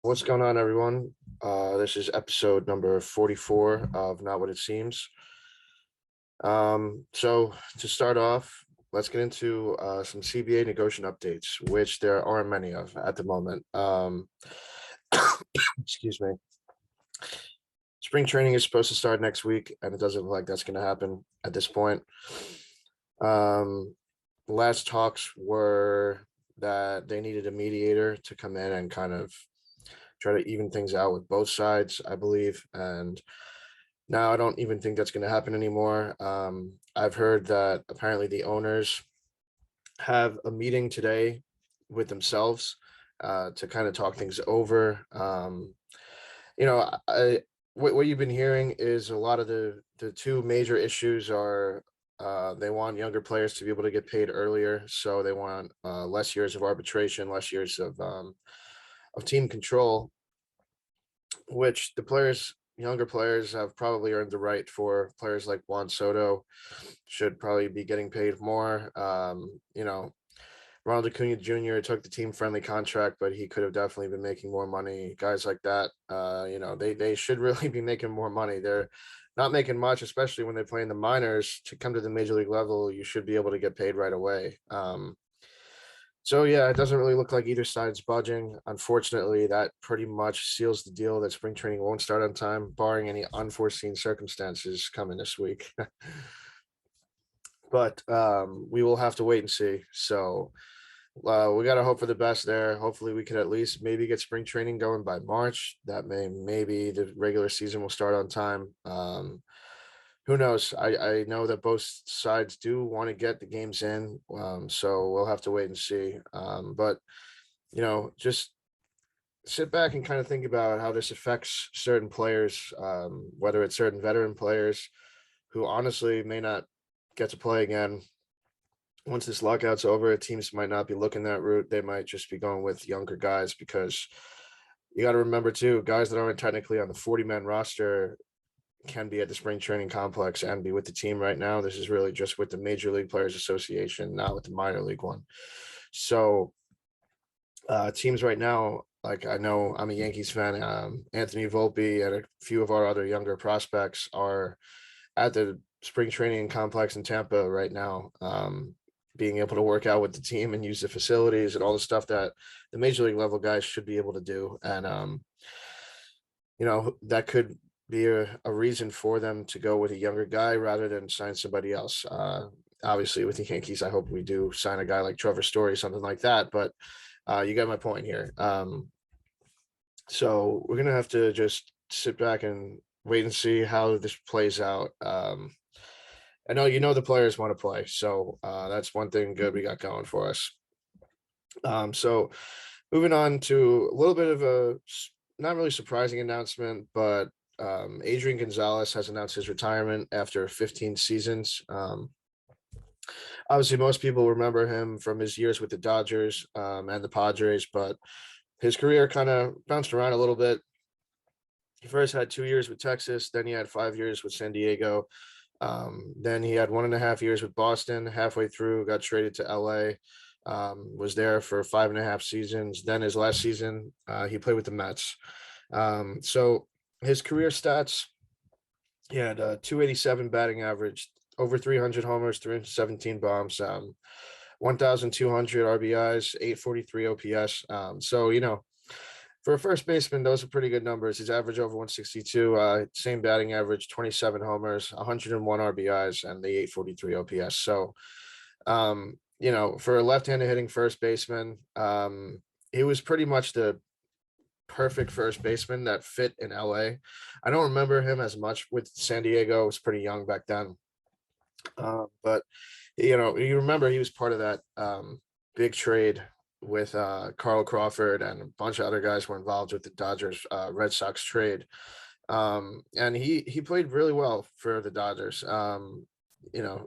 What's going on, everyone? This is episode number 44 of Not What It Seems. So to start off, let's get into some CBA negotiation updates, which there aren't many of at the moment. Excuse me. Spring training is supposed to start next week, and it doesn't look like that's going to happen at this point. Last talks were that they needed a mediator to come in and kind of try to even things out with both sides, I believe. And now I don't even think that's going to happen anymore. I've heard that apparently the owners have a meeting today with themselves to kind of talk things over. What you've been hearing is a lot of the two major issues are they want younger players to be able to get paid earlier, so they want less years of arbitration, less years of team control, which younger players have probably earned the right for. Players like Juan Soto should probably be getting paid more. Ronald Acuna Jr. took the team-friendly contract, but he could have definitely been making more money. Guys like that, they should really be making more money. They're not making much, especially when they play in the minors. To come to the major league level, you should be able to get paid right away. So yeah, it doesn't really look like either side's budging. Unfortunately, that pretty much seals the deal that spring training won't start on time, barring any unforeseen circumstances coming this week. But we will have to wait and see. So we got to hope for the best there. Hopefully, we could at least maybe get spring training going by March. That maybe the regular season will start on time. Who knows? I know that both sides do want to get the games in, so we'll have to wait and see. But just sit back and kind of think about how this affects certain players, whether it's certain veteran players who honestly may not get to play again. Once this lockout's over, teams might not be looking that route. They might just be going with younger guys, because you got to remember too, guys that aren't technically on the 40-man roster can be at the spring training complex and be with the team right now. This is really just with the Major League Players Association, not with the minor league one. So teams right now, like, I know I'm a Yankees fan, Anthony Volpe and a few of our other younger prospects are at the spring training complex in Tampa right now, being able to work out with the team and use the facilities and all the stuff that the major league level guys should be able to do. And, that could be a reason for them to go with a younger guy rather than sign somebody else. Obviously, with the Yankees, I hope we do sign a guy like Trevor Story, something like that. But you got my point here. So we're going to have to just sit back and wait and see how this plays out. I know the players want to play, so that's one thing good we got going for us. So moving on to a little bit of a not really surprising announcement, but Adrian Gonzalez has announced his retirement after 15 seasons. Obviously, most people remember him from his years with the Dodgers and the Padres, but his career kind of bounced around a little bit. He first had 2 years with Texas, then he had 5 years with San Diego. Then he had 1.5 years with Boston. Halfway through, got traded to LA. Was there for 5.5 seasons. Then his last season, he played with the Mets. So his career stats, he had a 287 batting average, over 300 homers, 317 bombs, 1,200 RBIs, 843 OPS. So, for a first baseman, those are pretty good numbers. His average over 162, same batting average, 27 homers, 101 RBIs, and the 843 OPS. So, for a left-handed hitting first baseman, he was pretty much the perfect first baseman that fit in LA. I don't remember him as much with San Diego. I was pretty young back then. But you remember he was part of that big trade with Carl Crawford, and a bunch of other guys were involved with the Dodgers Red Sox trade. And he played really well for the Dodgers.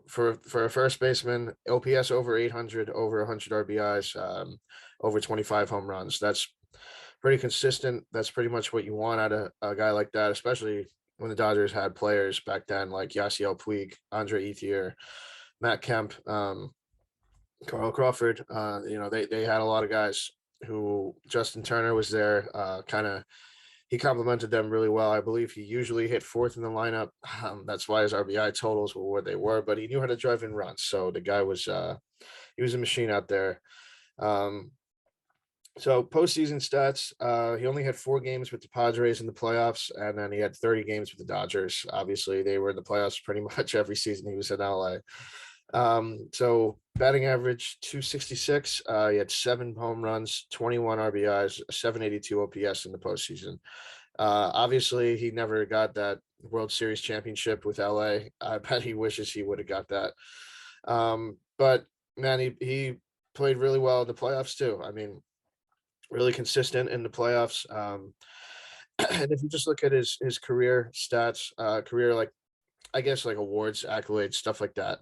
For a first baseman, OPS over 800, over 100 RBIs, over 25 home runs. That's pretty consistent. That's pretty much what you want out of a guy like that, especially when the Dodgers had players back then like Yasiel Puig, Andre Ethier, Matt Kemp, Carl Crawford. They had a lot of guys who Justin Turner was there. He complimented them really well. I believe he usually hit fourth in the lineup. That's why his RBI totals were where they were, but he knew how to drive in runs. So the guy was he was a machine out there. So postseason stats, he only had 4 games with the Padres in the playoffs, and then he had 30 games with the Dodgers. Obviously, they were in the playoffs pretty much every season he was in LA. So batting average 266. He had 7 home runs, 21 RBIs, 782 OPS in the postseason. Obviously, he never got that World Series championship with LA. I bet he wishes he would have got that. But man, he played really well in the playoffs too. I mean, really consistent in the playoffs. And if you just look at his career stats, career like I guess like awards, accolades, stuff like that.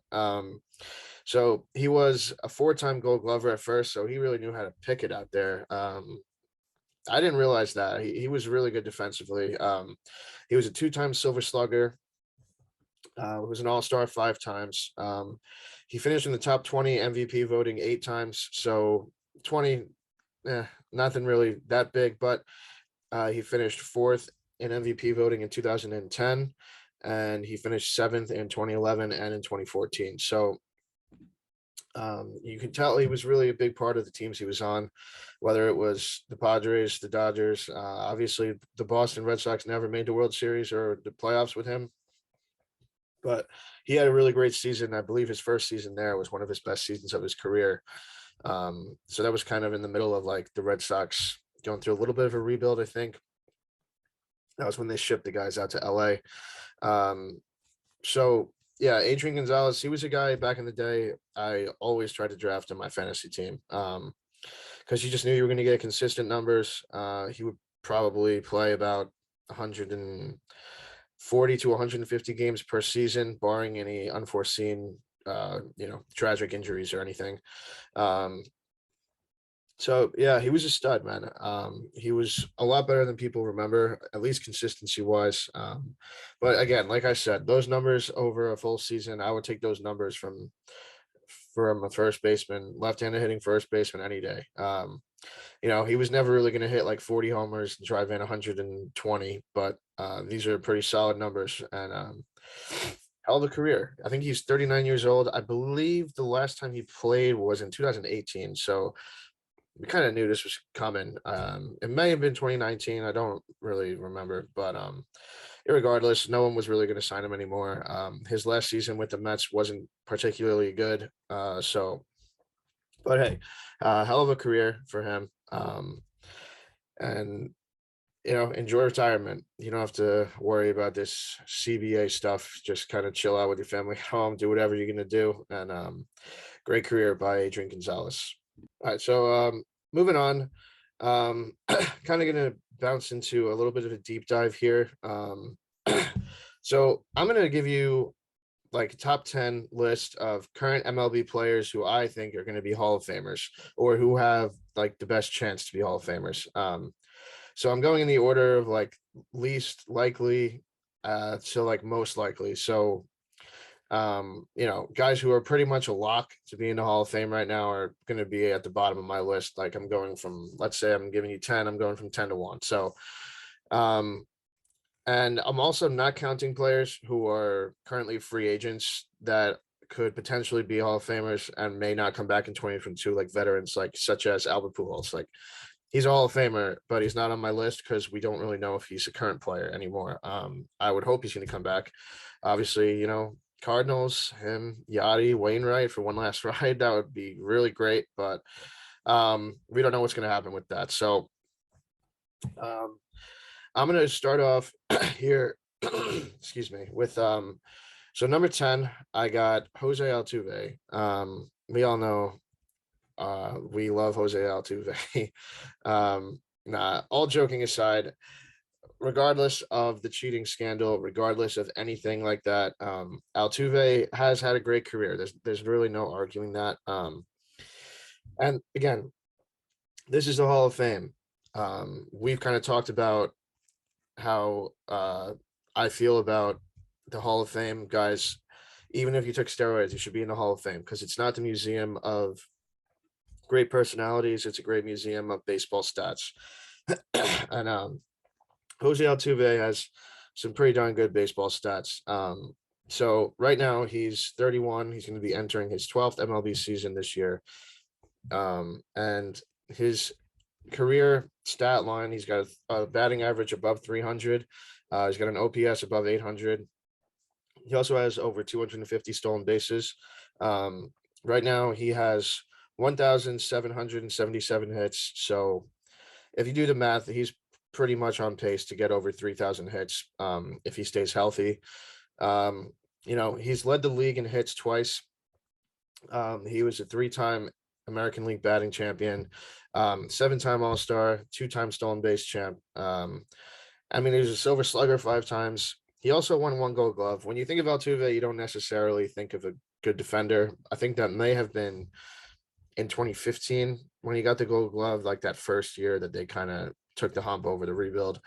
So he was a 4-time Gold Glover at first, so he really knew how to pick it out there. I didn't realize that he was really good defensively. He was a 2-time Silver Slugger. Was an All-Star 5 times. He finished in the top 20 MVP voting 8 times. So 20, nothing really that big, but he finished 4th in MVP voting in 2010, and he finished 7th in 2011 and in 2014. So you can tell he was really a big part of the teams he was on, whether it was the Padres, the Dodgers. Obviously, the Boston Red Sox never made the World Series or the playoffs with him, but he had a really great season. I believe his first season there was one of his best seasons of his career. So that was kind of in the middle of like the Red Sox going through a little bit of a rebuild, I think. That was when they shipped the guys out to LA. So yeah, Adrian Gonzalez, he was a guy back in the day I always tried to draft in my fantasy team. Because you just knew you were going to get consistent numbers. He would probably play about 140 to 150 games per season, barring any unforeseen tragic injuries or anything. So yeah, he was a stud, man. He was a lot better than people remember, at least consistency wise. But again, like I said, those numbers over a full season, I would take those numbers from a first baseman, left-handed hitting first baseman any day. He was never really going to hit like 40 homers and drive in 120, but these are pretty solid numbers and hell of a career. I think he's 39 years old. I believe the last time he played was in 2018. So we kind of knew this was coming. It may have been 2019. I don't really remember, but irregardless, no one was really going to sign him anymore. His last season with the Mets wasn't particularly good. But hey, hell of a career for him. And enjoy retirement. You don't have to worry about this CBA stuff. Just kind of chill out with your family at home, do whatever you're gonna do. And great career by Adrian Gonzalez. All right, so moving on. Kind of gonna bounce into a little bit of a deep dive here. So I'm gonna give you like a top 10 list of current MLB players who I think are going to be Hall of Famers or who have like the best chance to be Hall of Famers. So I'm going in the order of like least likely to like most likely. So guys who are pretty much a lock to be in the Hall of Fame right now are going to be at the bottom of my list. Like I'm going from, let's say I'm giving you 10, I'm going from 10 to 1. So and I'm also not counting players who are currently free agents that could potentially be Hall of Famers and may not come back in 2022, like veterans, like such as Albert Pujols. Like he's a Hall of Famer, but he's not on my list because we don't really know if he's a current player anymore. I would hope he's going to come back. Obviously, Cardinals, him, Yachty, Wainwright for one last ride. That would be really great, but we don't know what's going to happen with that. So I'm going to start off here, excuse me, with so number 10, I got Jose Altuve. We all know we love Jose Altuve. All joking aside, regardless of the cheating scandal, regardless of anything like that, Altuve has had a great career. There's really no arguing that. And again, this is the Hall of Fame. We've kind of talked about how I feel about the Hall of Fame guys. Even if you took steroids, you should be in the Hall of Fame because it's not the museum of great personalities. It's a great museum of baseball stats. And Jose Altuve has some pretty darn good baseball stats. So right now he's 31. He's going to be entering his 12th MLB season this year. And his career stat line, he's got a batting average above 300. He's got an OPS above 800. He also has over 250 stolen bases. Right now he has 1,777 hits. So if you do the math, he's pretty much on pace to get over 3,000 hits if he stays healthy. He's led the league in hits twice. He was a 3-time American League batting champion, 7-time All-Star, 2-time stolen base champ. He was a Silver Slugger 5 times. He also won 1 Gold Glove. When you think of Altuve, you don't necessarily think of a good defender. I think that may have been in 2015 when he got the Gold Glove, like that first year that they kind of took the hump over the rebuild.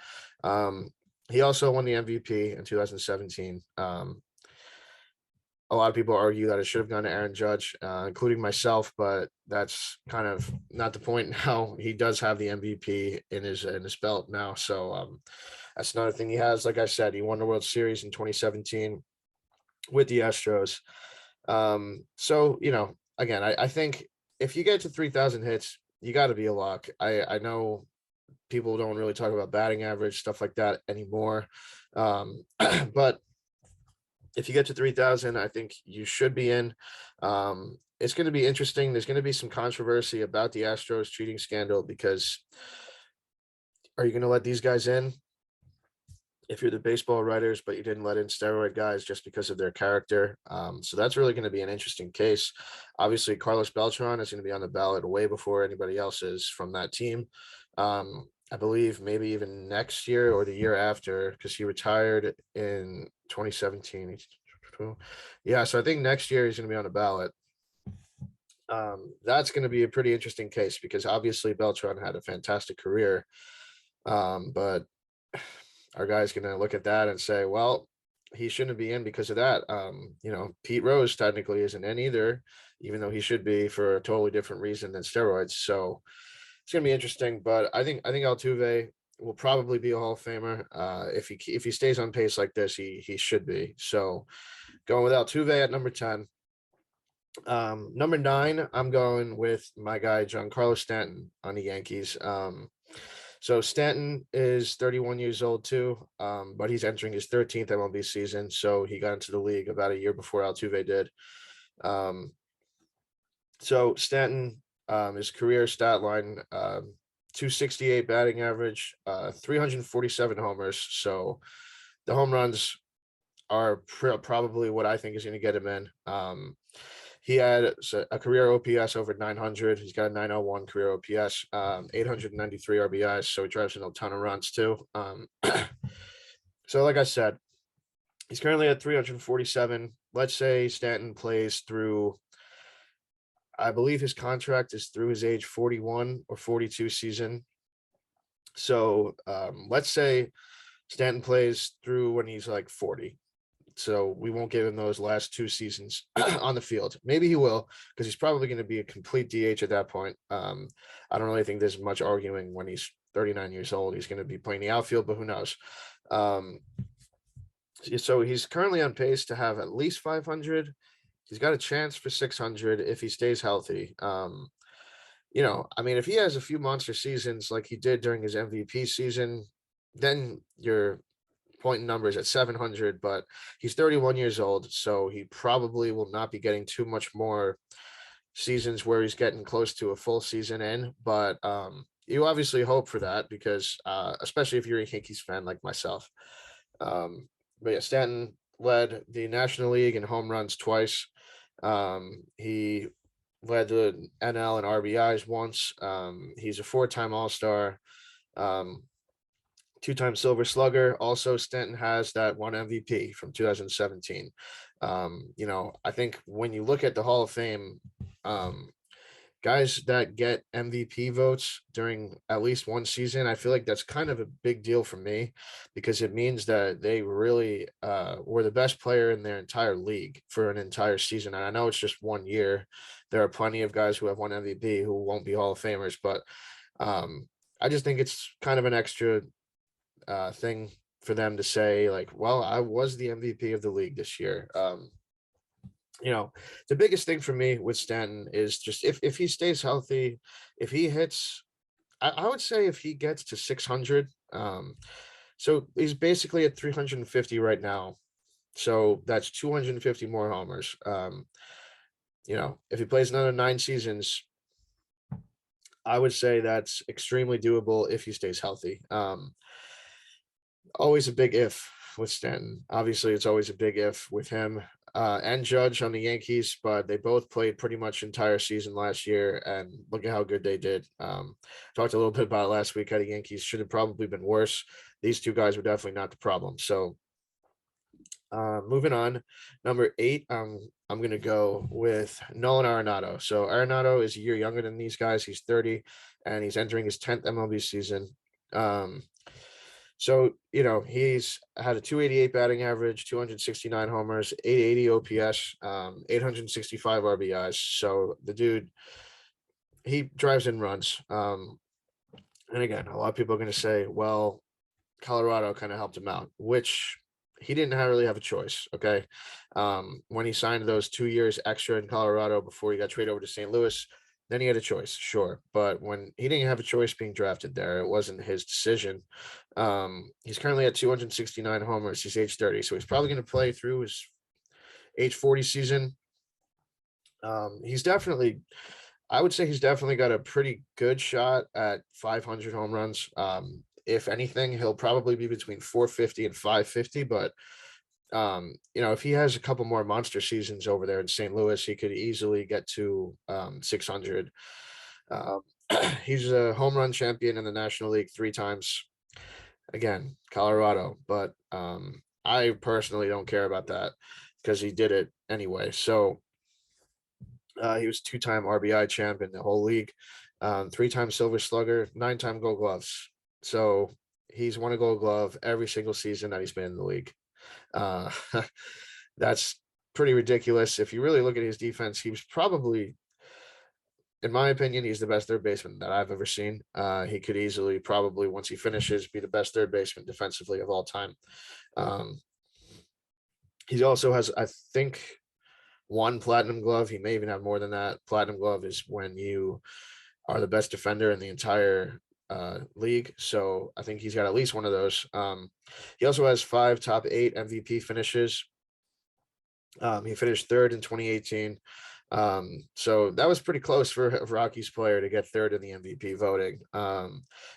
He also won the MVP in 2017. A lot of people argue that it should have gone to Aaron Judge, including myself, but that's kind of not the point now. He does have the MVP in his belt now. So that's another thing he has. Like I said, he won the World Series in 2017 with the Astros. Again, I think if you get to 3,000 hits, you got to be a lock. I know people don't really talk about batting average, stuff like that anymore. But if you get to 3,000, I think you should be in. It's going to be interesting. There's going to be some controversy about the Astros cheating scandal because are you going to let these guys in if you're the baseball writers, but you didn't let in steroid guys just because of their character? So that's really going to be an interesting case. Obviously, Carlos Beltran is going to be on the ballot way before anybody else is from that team. I believe maybe even next year or the year after, because he retired in 2017. Yeah, so I think next year he's going to be on the ballot. That's going to be a pretty interesting case because obviously Beltran had a fantastic career. But our guy's going to look at that and say, well, he shouldn't be in because of that. Pete Rose technically isn't in either, even though he should be for a totally different reason than steroids. So it's going to be interesting, but I think Altuve will probably be a Hall of Famer. If he stays on pace like this, he should be. So going with Altuve at number 10. Number 9, I'm going with my guy Giancarlo Stanton on the Yankees. So Stanton is 31 years old too, but he's entering his 13th MLB season. So he got into the league about a year before Altuve did. So Stanton, his career stat line, 268 batting average, 347 homers. So the home runs are probably what I think is going to get him in. He had a career OPS over 900. He's got a 901 career OPS, 893 RBIs. So he drives in a ton of runs too. So like I said, he's currently at 347. Let's say Stanton plays through, I believe his contract is through his age 41 or 42 season. So let's say Stanton plays through when he's like 40. So we won't give him those last 2 seasons on the field. Maybe he will, because he's probably going to be a complete DH at that point. I don't really think there's much arguing when he's 39 years old. He's going to be playing the outfield, but who knows? So he's currently on pace to have at least 500. He's got a chance for 600 if he stays healthy. If he has a few monster seasons like he did during his MVP season, then you're pointing numbers at 700, but he's 31 years old, so he probably will not be getting too much more seasons where he's getting close to a full season in. But you obviously hope for that because, especially if you're a Yankees fan like myself. But yeah, Stanton led the National League in home runs twice. He led the NL in RBIs once. He's a 4-time All-Star, 2-time Silver Slugger. Also, Stanton has that 1 MVP from 2017. I think when you look at the Hall of Fame, guys that get MVP votes during at least one season, I feel like that's kind of a big deal for me because it means that they really were the best player in their entire league for an entire season. And I know it's just 1 year. There are plenty of guys who have won MVP who won't be Hall of Famers, but I just think it's kind of an extra thing for them to say, like, well, I was the MVP of the league this year. The biggest thing for me with Stanton is just if he stays healthy, if he hits, I would say if he gets to 600, so he's basically at 350 right now. So that's 250 more homers. If he plays another 9 seasons, I would say that's extremely doable if he stays healthy. Always a big if with Stanton. Obviously, it's always a big if with him and Judge on the Yankees, but they both played pretty much entire season last year, and look at how good they did. Talked a little bit about it last week how the Yankees should have probably been worse. These two guys were definitely not the problem. So moving on, number 8, I'm going to go with Nolan Arenado. So Arenado is a year younger than these guys. He's 30, and he's entering his 10th MLB season. So, he's had a 288 batting average, 269 homers, 880 OPS, 865 RBIs. So the dude, he drives in runs. And again, a lot of people are going to say, well, Colorado kind of helped him out, which he didn't really have a choice. Okay. When he signed those 2 years extra in Colorado before he got traded over to St. Louis, then he had a choice, sure. But when he didn't have a choice being drafted there, it wasn't his decision. He's currently at 269 homers. He's age 30, so he's probably going to play through his age 40 season. I would say he's definitely got a pretty good shot at 500 home runs. If anything, he'll probably be between 450 and 550, but if he has a couple more monster seasons over there in St. Louis, he could easily get to 600. He's a home run champion in the National League 3 times. Again, Colorado, but I personally don't care about that because he did it anyway. So he was 2-time RBI champ in the whole league, 3-time Silver Slugger, 9-time Gold Gloves. So he's won a Gold Glove every single season that he's been in the league. That's pretty ridiculous. If you really look at his defense, he was probably, in my opinion, he's the best third baseman that I've ever seen. He could easily, probably once he finishes, be the best third baseman defensively of all time. He also has, I think, 1 platinum glove. He may even have more than that. Platinum glove is when you are the best defender in the entire league. So I think he's got at least one of those. He also has 5 top 8 MVP finishes. He finished 3rd in 2018. So that was pretty close for a Rockies player to get 3rd in the MVP voting.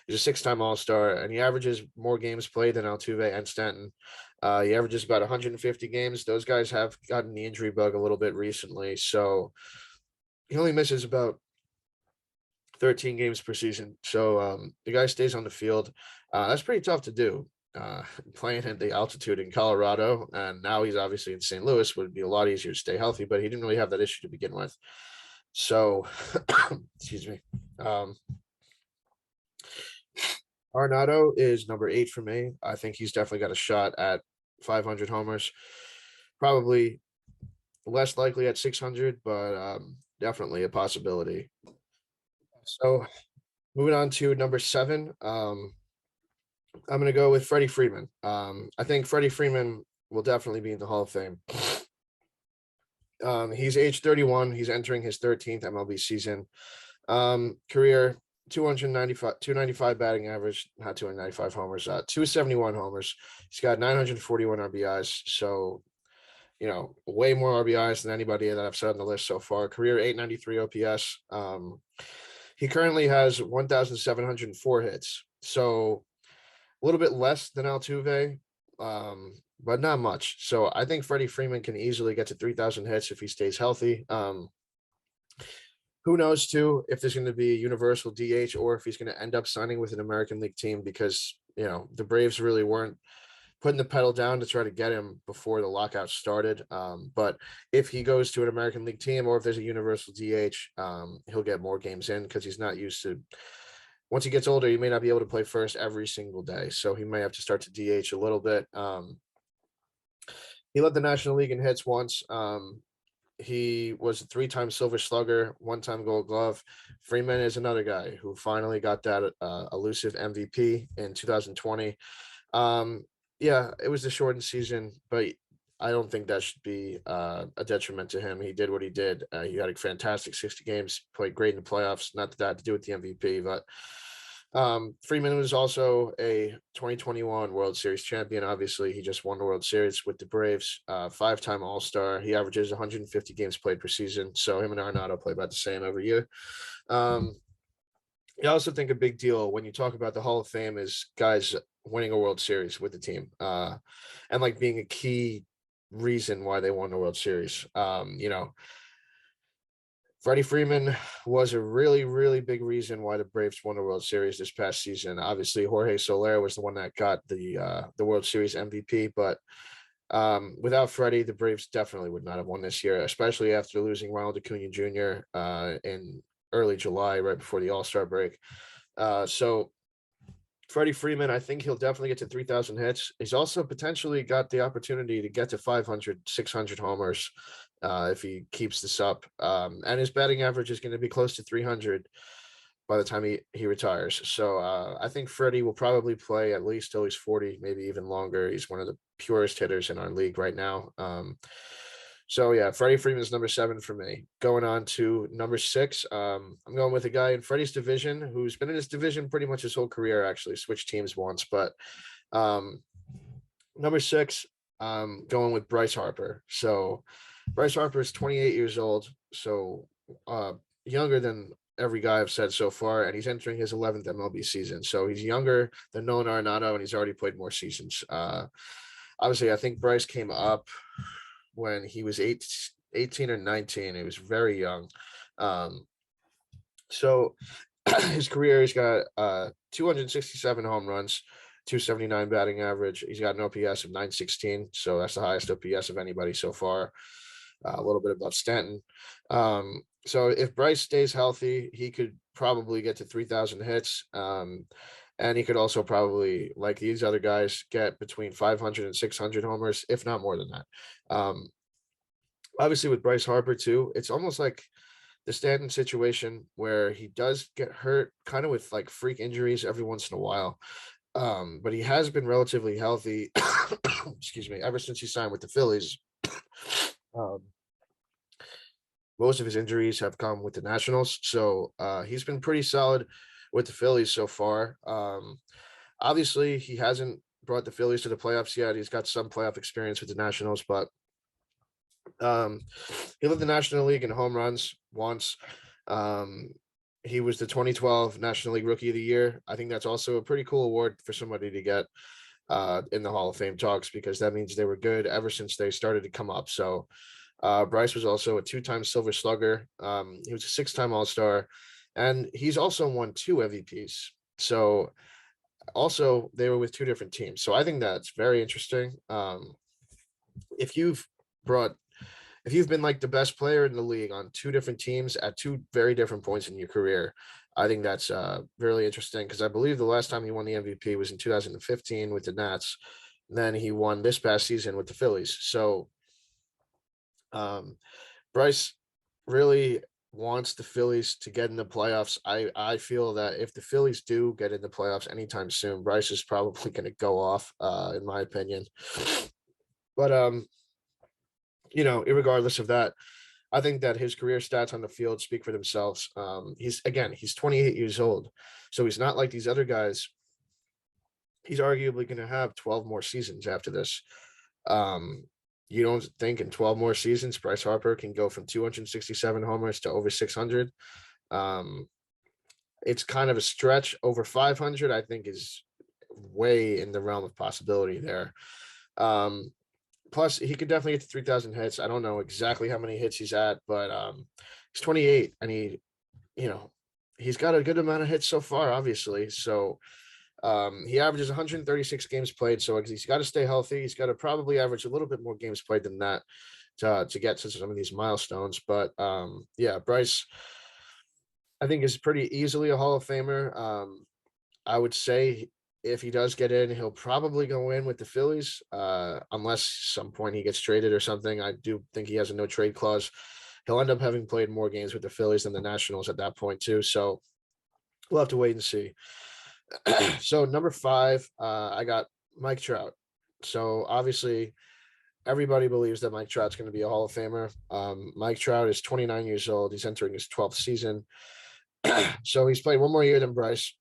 He's a 6-time All-Star, and he averages more games played than Altuve and Stanton. He averages about 150 games. Those guys have gotten the injury bug a little bit recently, so he only misses about 13 games per season. So the guy stays on the field. That's pretty tough to do. Playing at the altitude in Colorado, and now he's obviously in St. Louis, would be a lot easier to stay healthy, but he didn't really have that issue to begin with. So, excuse me. Arenado is number 8 for me. I think he's definitely got a shot at 500 homers. Probably less likely at 600, but definitely a possibility. So, moving on to number 7. I'm going to go with Freddie Freeman. I think Freddie Freeman will definitely be in the Hall of Fame. He's age 31. He's entering his 13th MLB season. Career 295 batting average, not 295 homers, 271 homers. He's got 941 RBIs. So, way more RBIs than anybody that I've said on the list so far. Career 893 OPS. He currently has 1,704 hits. So a little bit less than Altuve, but not much. So I think Freddie Freeman can easily get to 3,000 hits if he stays healthy. Who knows, too, if there's going to be a universal DH or if he's going to end up signing with an American League team because, the Braves really weren't putting the pedal down to try to get him before the lockout started. But if he goes to an American League team or if there's a universal DH, he'll get more games in because he's not used to. Once he gets older, he may not be able to play first every single day, so he may have to start to DH a little bit. He led the National League in hits once. He was a 3-time Silver Slugger, 1-time Gold Glove. Freeman is another guy who finally got that elusive MVP in 2020. Yeah, it was a shortened season, but I don't think that should be a detriment to him. He did what he did. He had a fantastic 60 games, played great in the playoffs. Not that that had to do with the MVP, but Freeman was also a 2021 World Series champion. Obviously, he just won the World Series with the Braves. 5-time All-Star. He averages 150 games played per season. So him and Arenado play about the same every year. I also think a big deal when you talk about the Hall of Fame is guys winning a World Series with the team, and like being a key reason why they won the World Series. Freddie Freeman was a really, really big reason why the Braves won the World Series this past season. Obviously, Jorge Solaire was the one that got the World Series MVP, but without Freddie, the Braves definitely would not have won this year, especially after losing Ronald Acuna Jr. In early July, right before the All-Star break. So Freddie Freeman, I think he'll definitely get to 3,000 hits. He's also potentially got the opportunity to get to 500, 600 homers if he keeps this up. And his batting average is going to be close to 300 by the time he retires. So I think Freddie will probably play at least till he's 40, maybe even longer. He's one of the purest hitters in our league right now. So yeah, Freddie Freeman's number 7 for me. Going on to number 6, I'm going with a guy in Freddie's division who's been in his division pretty much his whole career. Actually, switched teams once, but number 6, going with Bryce Harper. So Bryce Harper is 28 years old, so younger than every guy I've said so far, and he's entering his 11th MLB season. So he's younger than Nolan Arenado, and he's already played more seasons. Obviously, I think Bryce came up when he was 18 or 19. He was very young. So his career, he's got 267 home runs, 279 batting average. He's got an OPS of 916, so that's the highest OPS of anybody so far. A little bit above Stanton. So if Bryce stays healthy, he could probably get to 3,000 hits. And he could also probably, like these other guys, get between 500 and 600 homers, if not more than that. Obviously, with Bryce Harper, too, it's almost like the Stanton situation where he does get hurt kind of with like freak injuries every once in a while. But he has been relatively healthy, excuse me, ever since he signed with the Phillies. Most of his injuries have come with the Nationals. So he's been pretty solid with the Phillies so far. Obviously, he hasn't brought the Phillies to the playoffs yet. He's got some playoff experience with the Nationals, but he led the National League in home runs once. He was the 2012 National League Rookie of the Year. I think that's also a pretty cool award for somebody to get in the Hall of Fame talks, because that means they were good ever since they started to come up. So Bryce was also a 2-time Silver Slugger. He was a 6-time All-Star, and he's also won 2 MVPs. So also they were with 2 different teams. So I think that's very interesting. If you've been like the best player in the league on 2 different teams at 2 very different points in your career, I think that's really interesting, because I believe the last time he won the MVP was in 2015 with the Nats. And then he won this past season with the Phillies. So Bryce really wants the Phillies to get in the playoffs. I feel that if the Phillies do get in the playoffs anytime soon, Bryce is probably going to go off, in my opinion. But regardless of that, I think that his career stats on the field speak for themselves. He's 28 years old, so he's not like these other guys. He's arguably going to have 12 more seasons after this. You don't think in 12 more seasons, Bryce Harper can go from 267 homers to over 600? It's kind of a stretch. Over 500, I think, is way in the realm of possibility there. Plus, he could definitely get to 3,000 hits. I don't know exactly how many hits he's at, but he's 28, and he's got a good amount of hits so far, obviously. So He averages 136 games played, so he's got to stay healthy. He's got to probably average a little bit more games played than that to get to some of these milestones. But yeah, Bryce, I think, is pretty easily a Hall of Famer. I would say if he does get in, he'll probably go in with the Phillies, unless some point he gets traded or something. I do think he has a no trade clause. He'll end up having played more games with the Phillies than the Nationals at that point too. So we'll have to wait and see. So number 5, I got Mike Trout. So obviously everybody believes that Mike Trout's going to be a Hall of Famer. Mike Trout is 29 years old. He's entering his 12th season. So he's played one more year than Bryce.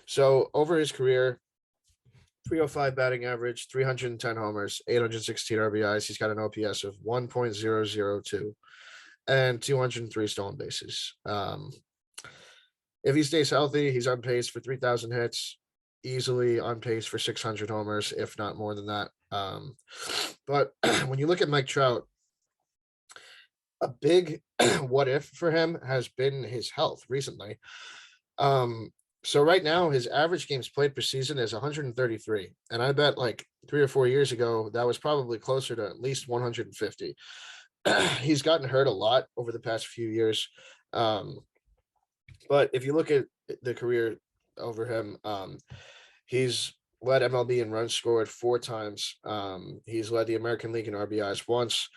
So over his career, 305 batting average, 310 homers, 816 RBIs. He's got an OPS of 1.002 and 203 stolen bases. If he stays healthy, he's on pace for 3,000 hits, easily on pace for 600 homers, if not more than that. But when you look at Mike Trout, a big what if for him has been his health recently. So right now, his average games played per season is 133. And I bet like 3 or 4 years ago, that was probably closer to at least 150. He's gotten hurt a lot over the past few years. But if you look at the career over him, he's led MLB in runs scored 4 times. He's led the American League in RBIs once.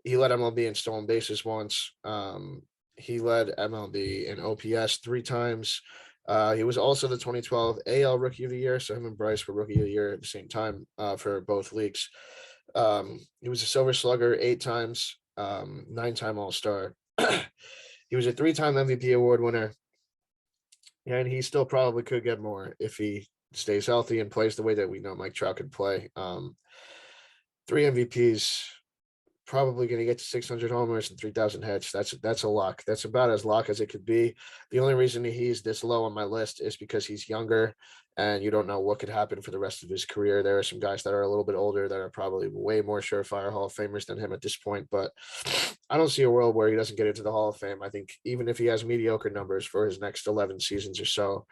He led MLB in stolen bases once. He led MLB in OPS 3 times. He was also the 2012 AL Rookie of the Year. So him and Bryce were Rookie of the Year at the same time for both leagues. He was a Silver Slugger 8 times, 9-time All-Star. He was a 3-time MVP award winner. And he still probably could get more if he stays healthy and plays the way that we know Mike Trout could play. 3 MVPs, probably going to get to 600 homers and 3,000 hits. That's a lock. That's about as lock as it could be. The only reason he's this low on my list is because he's younger and you don't know what could happen for the rest of his career. There are some guys that are a little bit older that are probably way more surefire Hall of Famers than him at this point, but I don't see a world where he doesn't get into the Hall of Fame. I think even if he has mediocre numbers for his next 11 seasons or so,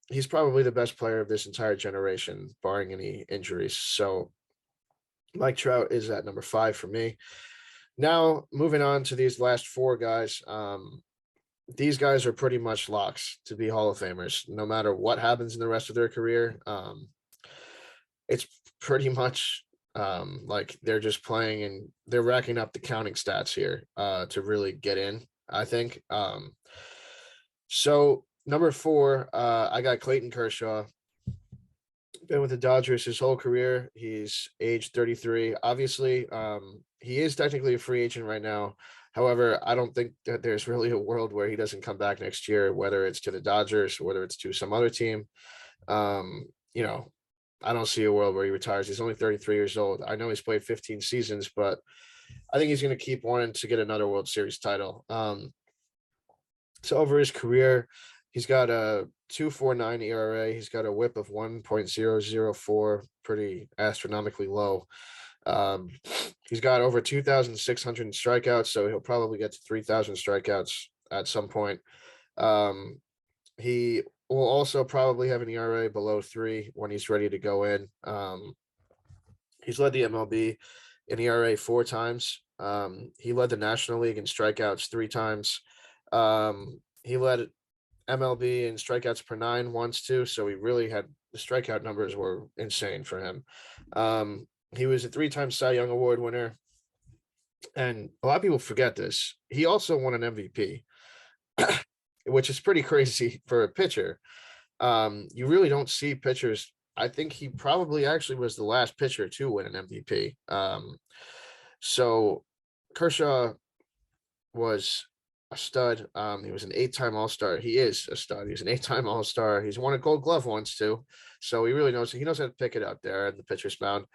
he's probably the best player of this entire generation, barring any injuries. So Mike Trout is at number 5 for me. Now, moving on to these last 4 guys. These guys are pretty much locks to be Hall of Famers, no matter what happens in the rest of their career. It's pretty much like they're just playing and they're racking up the counting stats here to really get in, I think. So number 4, I got Clayton Kershaw. Been with the Dodgers his whole career. He's age 33. Obviously, he is technically a free agent right now. However, I don't think that there's really a world where he doesn't come back next year, whether it's to the Dodgers, whether it's to some other team. You know, I don't see a world where he retires. He's only 33 years old. I know he's played 15 seasons, but I think he's going to keep wanting to get another World Series title. So over his career, he's got a 2.49 ERA. He's got a WHIP of 1.004, pretty astronomically low. He's got over 2,600 strikeouts, so he'll probably get to 3,000 strikeouts at some point. He will also probably have an ERA below 3 when he's ready to go in. He's led the MLB in ERA 4 times. He led the National League in strikeouts 3 times. He led MLB in strikeouts per 9 once too. So he really had the strikeout numbers were insane for him. He was a 3-time Cy Young Award winner. And a lot of people forget this. He also won an MVP, which is pretty crazy for a pitcher. You really don't see pitchers. I think he probably actually was the last pitcher to win an MVP. So Kershaw was a stud. He was an 8-time All-Star. He is a stud. He's an 8-time All-Star. He's won a Gold Glove once too. So he really knows. He knows how to pick it up there at the pitcher's mound.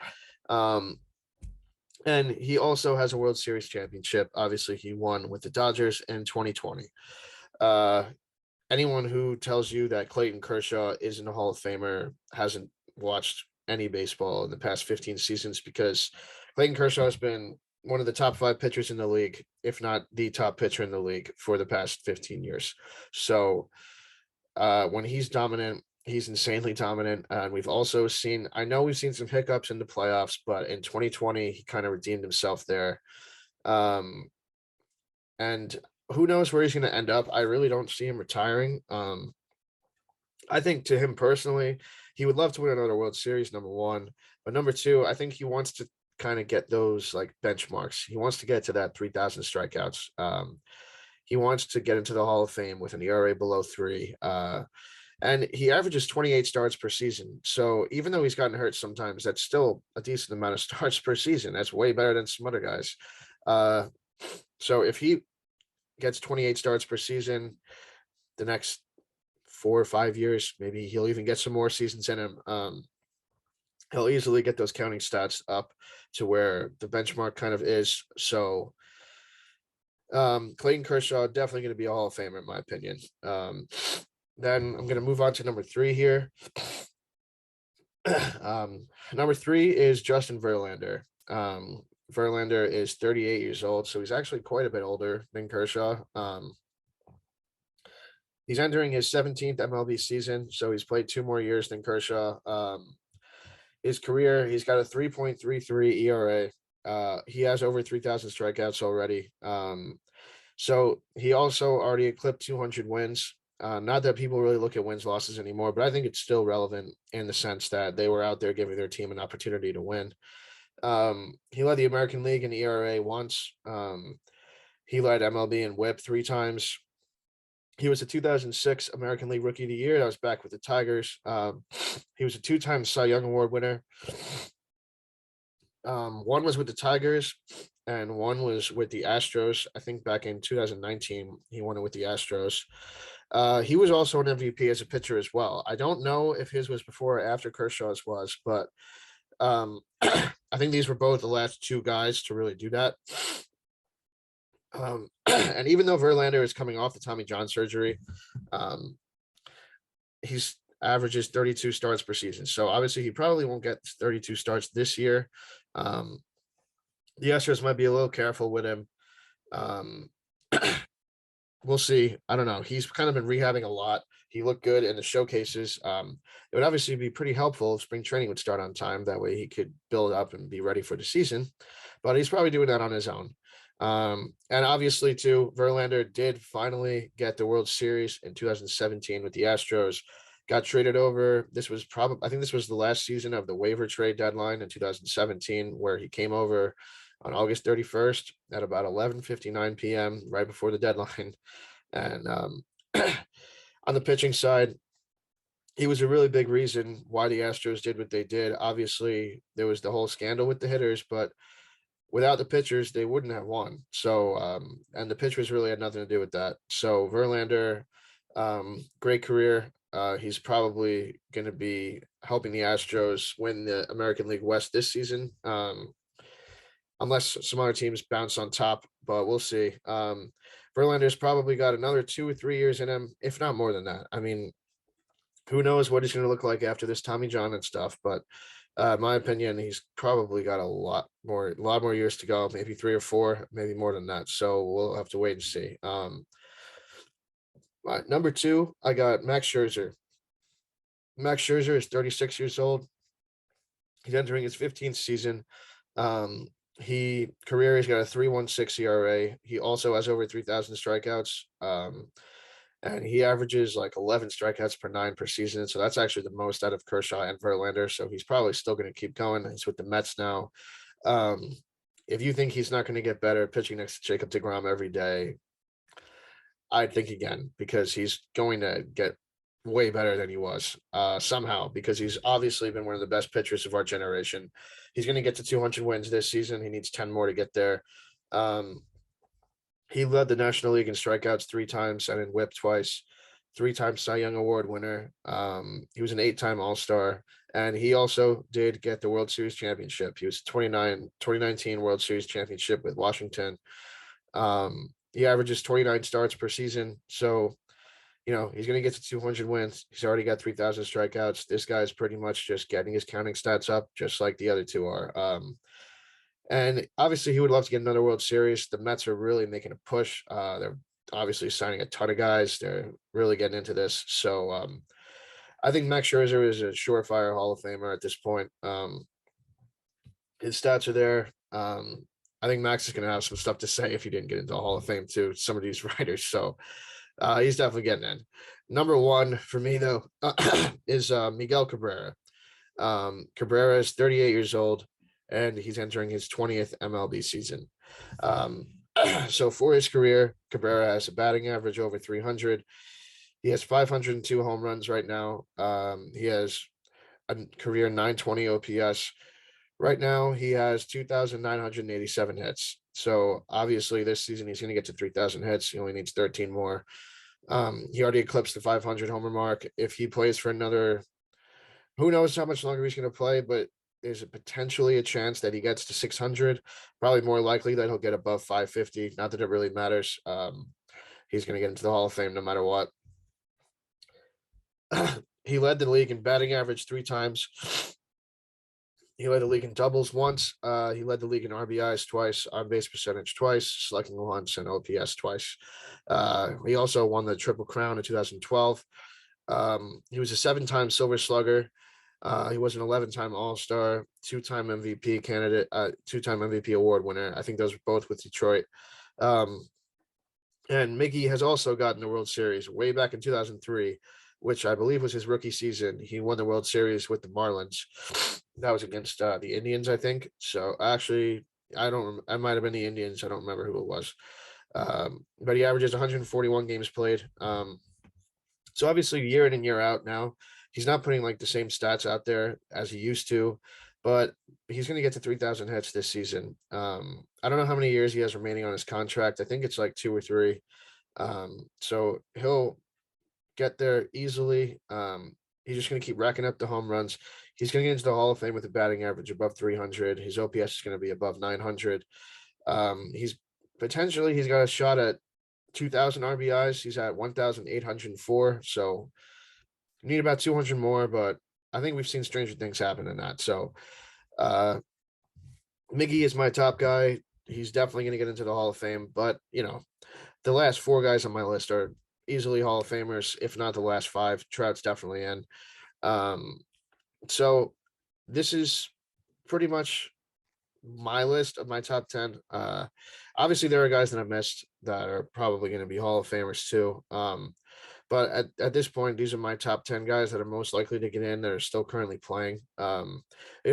And he also has a World Series championship. Obviously, he won with the Dodgers in 2020. Anyone who tells you that Clayton Kershaw isn't a Hall of Famer hasn't watched any baseball in the past 15 seasons, because Clayton Kershaw has been one of the top 5 pitchers in the league, if not the top pitcher in the league for the past 15 years. So when he's dominant, he's insanely dominant. And we've also seen, I know we've seen some hiccups in the playoffs, but in 2020, he kind of redeemed himself there. Um, and who knows where he's going to end up? I really don't see him retiring. I think to him personally, he would love to win another World Series, number one. But number two, I think he wants to kind of get those like benchmarks. He wants to get to that 3,000 strikeouts. He wants to get into the Hall of Fame with an ERA below 3. And he averages 28 starts per season. So even though he's gotten hurt sometimes, that's still a decent amount of starts per season. That's way better than some other guys. So if he gets 28 starts per season, the next 4 or 5 years, maybe he'll even get some more seasons in him. He'll easily get those counting stats up to where the benchmark kind of is. So Clayton Kershaw definitely going to be a Hall of Famer in my opinion. Then I'm going to move on to number 3 here. Number 3 is Justin Verlander. Verlander is 38 years old, so he's actually quite a bit older than Kershaw. He's entering his 17th MLB season, so he's played 2 more years than Kershaw. His career, he's got a 3.33 ERA. He has over 3,000 strikeouts already. So he also already eclipsed 200 wins. Not that people really look at wins losses anymore, but I think it's still relevant in the sense that they were out there giving their team an opportunity to win. He led the American League in ERA once. He led MLB in WHIP 3 times. He was a 2006 American League Rookie of the Year. That was back with the Tigers. He was a 2-time Cy Young Award winner. One was with the Tigers, and one was with the Astros. I think back in 2019, he won it with the Astros. He was also an MVP as a pitcher as well. I don't know if his was before or after Kershaw's was, but I think these were both the last 2 guys to really do that. And even though Verlander is coming off the Tommy John surgery, he's averages 32 starts per season. So obviously he probably won't get 32 starts this year. The Astros might be a little careful with him. We'll see. I don't know. He's kind of been rehabbing a lot. He looked good in the showcases. It would obviously be pretty helpful if spring training would start on time. That way he could build up and be ready for the season. But he's probably doing that on his own. And obviously, too, Verlander did finally get the World Series in 2017 with the Astros. Got traded over. I think this was the last season of the waiver trade deadline in 2017, where he came over on August 31st at about 11:59 p.m., right before the deadline. And on the pitching side, he was a really big reason why the Astros did what they did. Obviously, there was the whole scandal with the hitters, but without the pitchers, they wouldn't have won. So, and the pitchers really had nothing to do with that. So Verlander, great career. He's probably going to be helping the Astros win the American League West this season. Unless some other teams bounce on top, but we'll see. Verlander's probably got another 2 or 3 years in him, if not more than that. I mean, who knows what he's going to look like after this Tommy John and stuff, but in my opinion, he's probably got a lot more years to go, maybe 3 or 4, maybe more than that. So we'll have to wait and see. Number 2, I got Max Scherzer. Max Scherzer is 36 years old. He's entering his 15th season. He's got a 3.16 ERA. He also has over 3,000 strikeouts. And he averages like 11 strikeouts per 9 per season. So that's actually the most out of Kershaw and Verlander. So he's probably still going to keep going. He's with the Mets now. If you think he's not going to get better pitching next to Jacob deGrom every day, I'd think again, because he's going to get way better than he was somehow, because he's obviously been one of the best pitchers of our generation. He's going to get to 200 wins this season. He needs 10 more to get there. He led the National League in strikeouts 3 times and in WHIP twice, 3-time Cy Young Award winner. He was an 8-time All-Star, and he also did get the World Series championship. He was 2019 World Series championship with Washington. He averages 29 starts per season. So, he's going to get to 200 wins. He's already got 3,000 strikeouts. This guy's pretty much just getting his counting stats up, just like the other 2 are. And obviously he would love to get another World Series. The Mets are really making a push. They're obviously signing a ton of guys. They're really getting into this. So I think Max Scherzer is a surefire Hall of Famer at this point. His stats are there. I think Max is going to have some stuff to say if he didn't get into the Hall of Fame too. Some of these writers, so he's definitely getting in. Number one for me though is Miguel Cabrera. Cabrera is 38 years old, and he's entering his 20th MLB season. So for his career, Cabrera has a batting average over 300. He has 502 home runs right now. He has a career 920 OPS. Right now, he has 2,987 hits. So obviously, this season he's going to get to 3,000 hits. He only needs 13 more. He already eclipsed the 500 homer mark. If he plays for another, who knows how much longer he's going to play, but there's potentially a chance that he gets to 600. Probably more likely that he'll get above 550. Not that it really matters. He's going to get into the Hall of Fame no matter what. He led the league in batting average 3 times. He led the league in doubles once. He led the league in RBIs twice, on base percentage twice, slugging once, and OPS twice. He also won the Triple Crown in 2012. He was a 7-time Silver Slugger. He was an 11-time All-Star, 2-time MVP candidate, 2-time MVP award winner. I think those were both with Detroit. And Mickey has also gotten the World Series way back in 2003, which I believe was his rookie season. He won the World Series with the Marlins. That was against the Indians, I think. So actually, I might have been the Indians. I don't remember who it was. But he averages 141 games played. So obviously, year in and year out now, he's not putting like the same stats out there as he used to, but he's going to get to 3,000 hits this season. I don't know how many years he has remaining on his contract. I think it's like 2 or 3. So he'll get there easily. He's just going to keep racking up the home runs. He's going to get into the Hall of Fame with a batting average above 300. His OPS is going to be above 900. He's got a shot at 2,000 RBIs. He's at 1,804. So need about 200 more, but I think we've seen stranger things happen in that. So Miggy is my top guy. He's definitely going to get into the Hall of Fame, but the last 4 guys on my list are easily Hall of Famers, if not the last 5. Trout's definitely in. So this is pretty much my list of my top 10. Obviously there are guys that I've missed that are probably going to be Hall of Famers too. But at this point, these are my top 10 guys that are most likely to get in that are still currently playing. And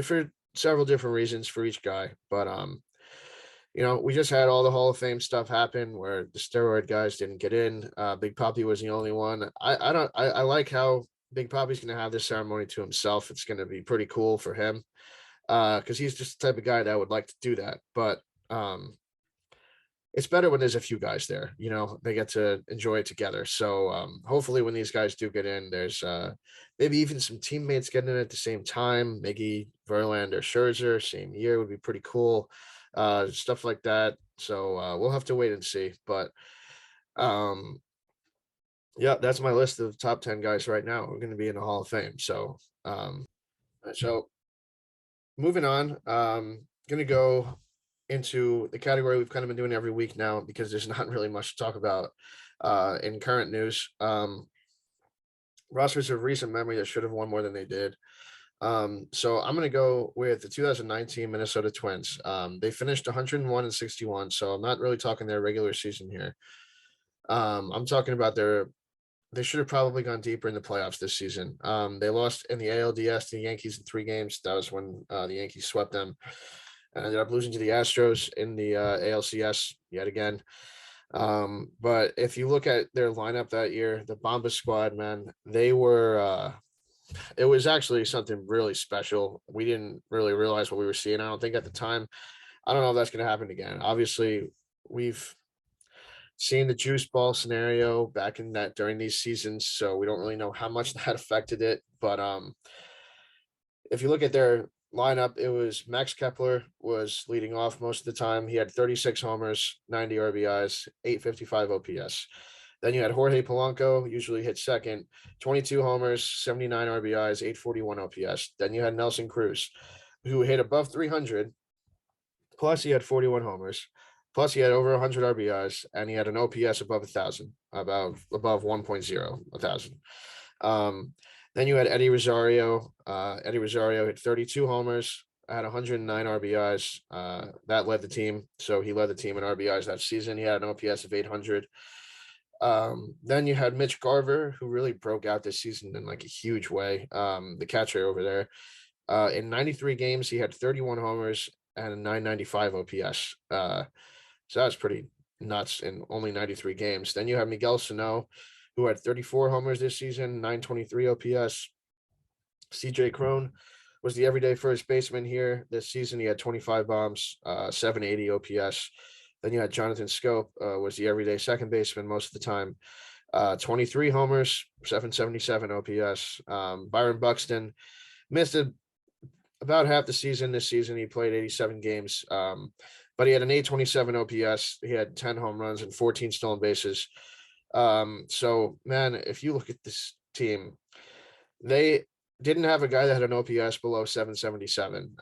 for several different reasons for each guy. But we just had all the Hall of Fame stuff happen where the steroid guys didn't get in. Big Papi was the only one. I like how Big Papi's going to have this ceremony to himself. It's going to be pretty cool for him because he's just the type of guy that would like to do that. But it's better when there's a few guys there, they get to enjoy it together. So hopefully when these guys do get in, there's maybe even some teammates getting in at the same time. Maybe Verlander, Scherzer, same year would be pretty cool. Stuff like that. So we'll have to wait and see. But yeah, that's my list of top 10 guys right now. We're going to be in the Hall of Fame. So moving on, going to go into the category we've kind of been doing every week now because there's not really much to talk about in current news. Rosters of recent memory that should have won more than they did. So I'm going to go with the 2019 Minnesota Twins. They finished 101-61, so I'm not really talking their regular season here. I'm talking about they should have probably gone deeper in the playoffs this season. They lost in the ALDS to the Yankees in 3 games. That was when the Yankees swept them and ended up losing to the Astros in the ALCS yet again. But if you look at their lineup that year, the Bomba squad, man, they were it was actually something really special. We didn't really realize what we were seeing, I don't think, at the time. I don't know if that's going to happen again. Obviously, we've seen the juice ball scenario back in that during these seasons, so we don't really know how much that affected it. But if you look at their lineup, it was Max Kepler was leading off most of the time. He had 36 homers, 90 RBIs, 855 OPS. Then you had Jorge Polanco, usually hit second, 22 homers, 79 RBIs, 841 OPS. Then you had Nelson Cruz, who hit above 300, plus he had 41 homers, Plus, he had over 100 RBIs, and he had an OPS above 1,000, about above 1.0, 1,000. Then you had Eddie Rosario. Eddie Rosario hit 32 homers, had 109 RBIs. That led the team. So he led the team in RBIs that season. He had an OPS of 800. Then you had Mitch Garver, who really broke out this season in like a huge way. The catcher over there. In 93 games, he had 31 homers and a 995 OPS. So that was pretty nuts in only 93 games. Then you have Miguel Sano, who had 34 homers this season, 923 OPS. CJ Crone was the everyday first baseman here this season. He had 25 bombs, 780 OPS. Then you had Jonathan Scope, was the everyday second baseman most of the time. 23 homers, 777 OPS. Byron Buxton missed about half the season this season. He played 87 games, but he had an 827 OPS. He had 10 home runs and 14 stolen bases. So, man, if you look at this team, they didn't have a guy that had an OPS below 777.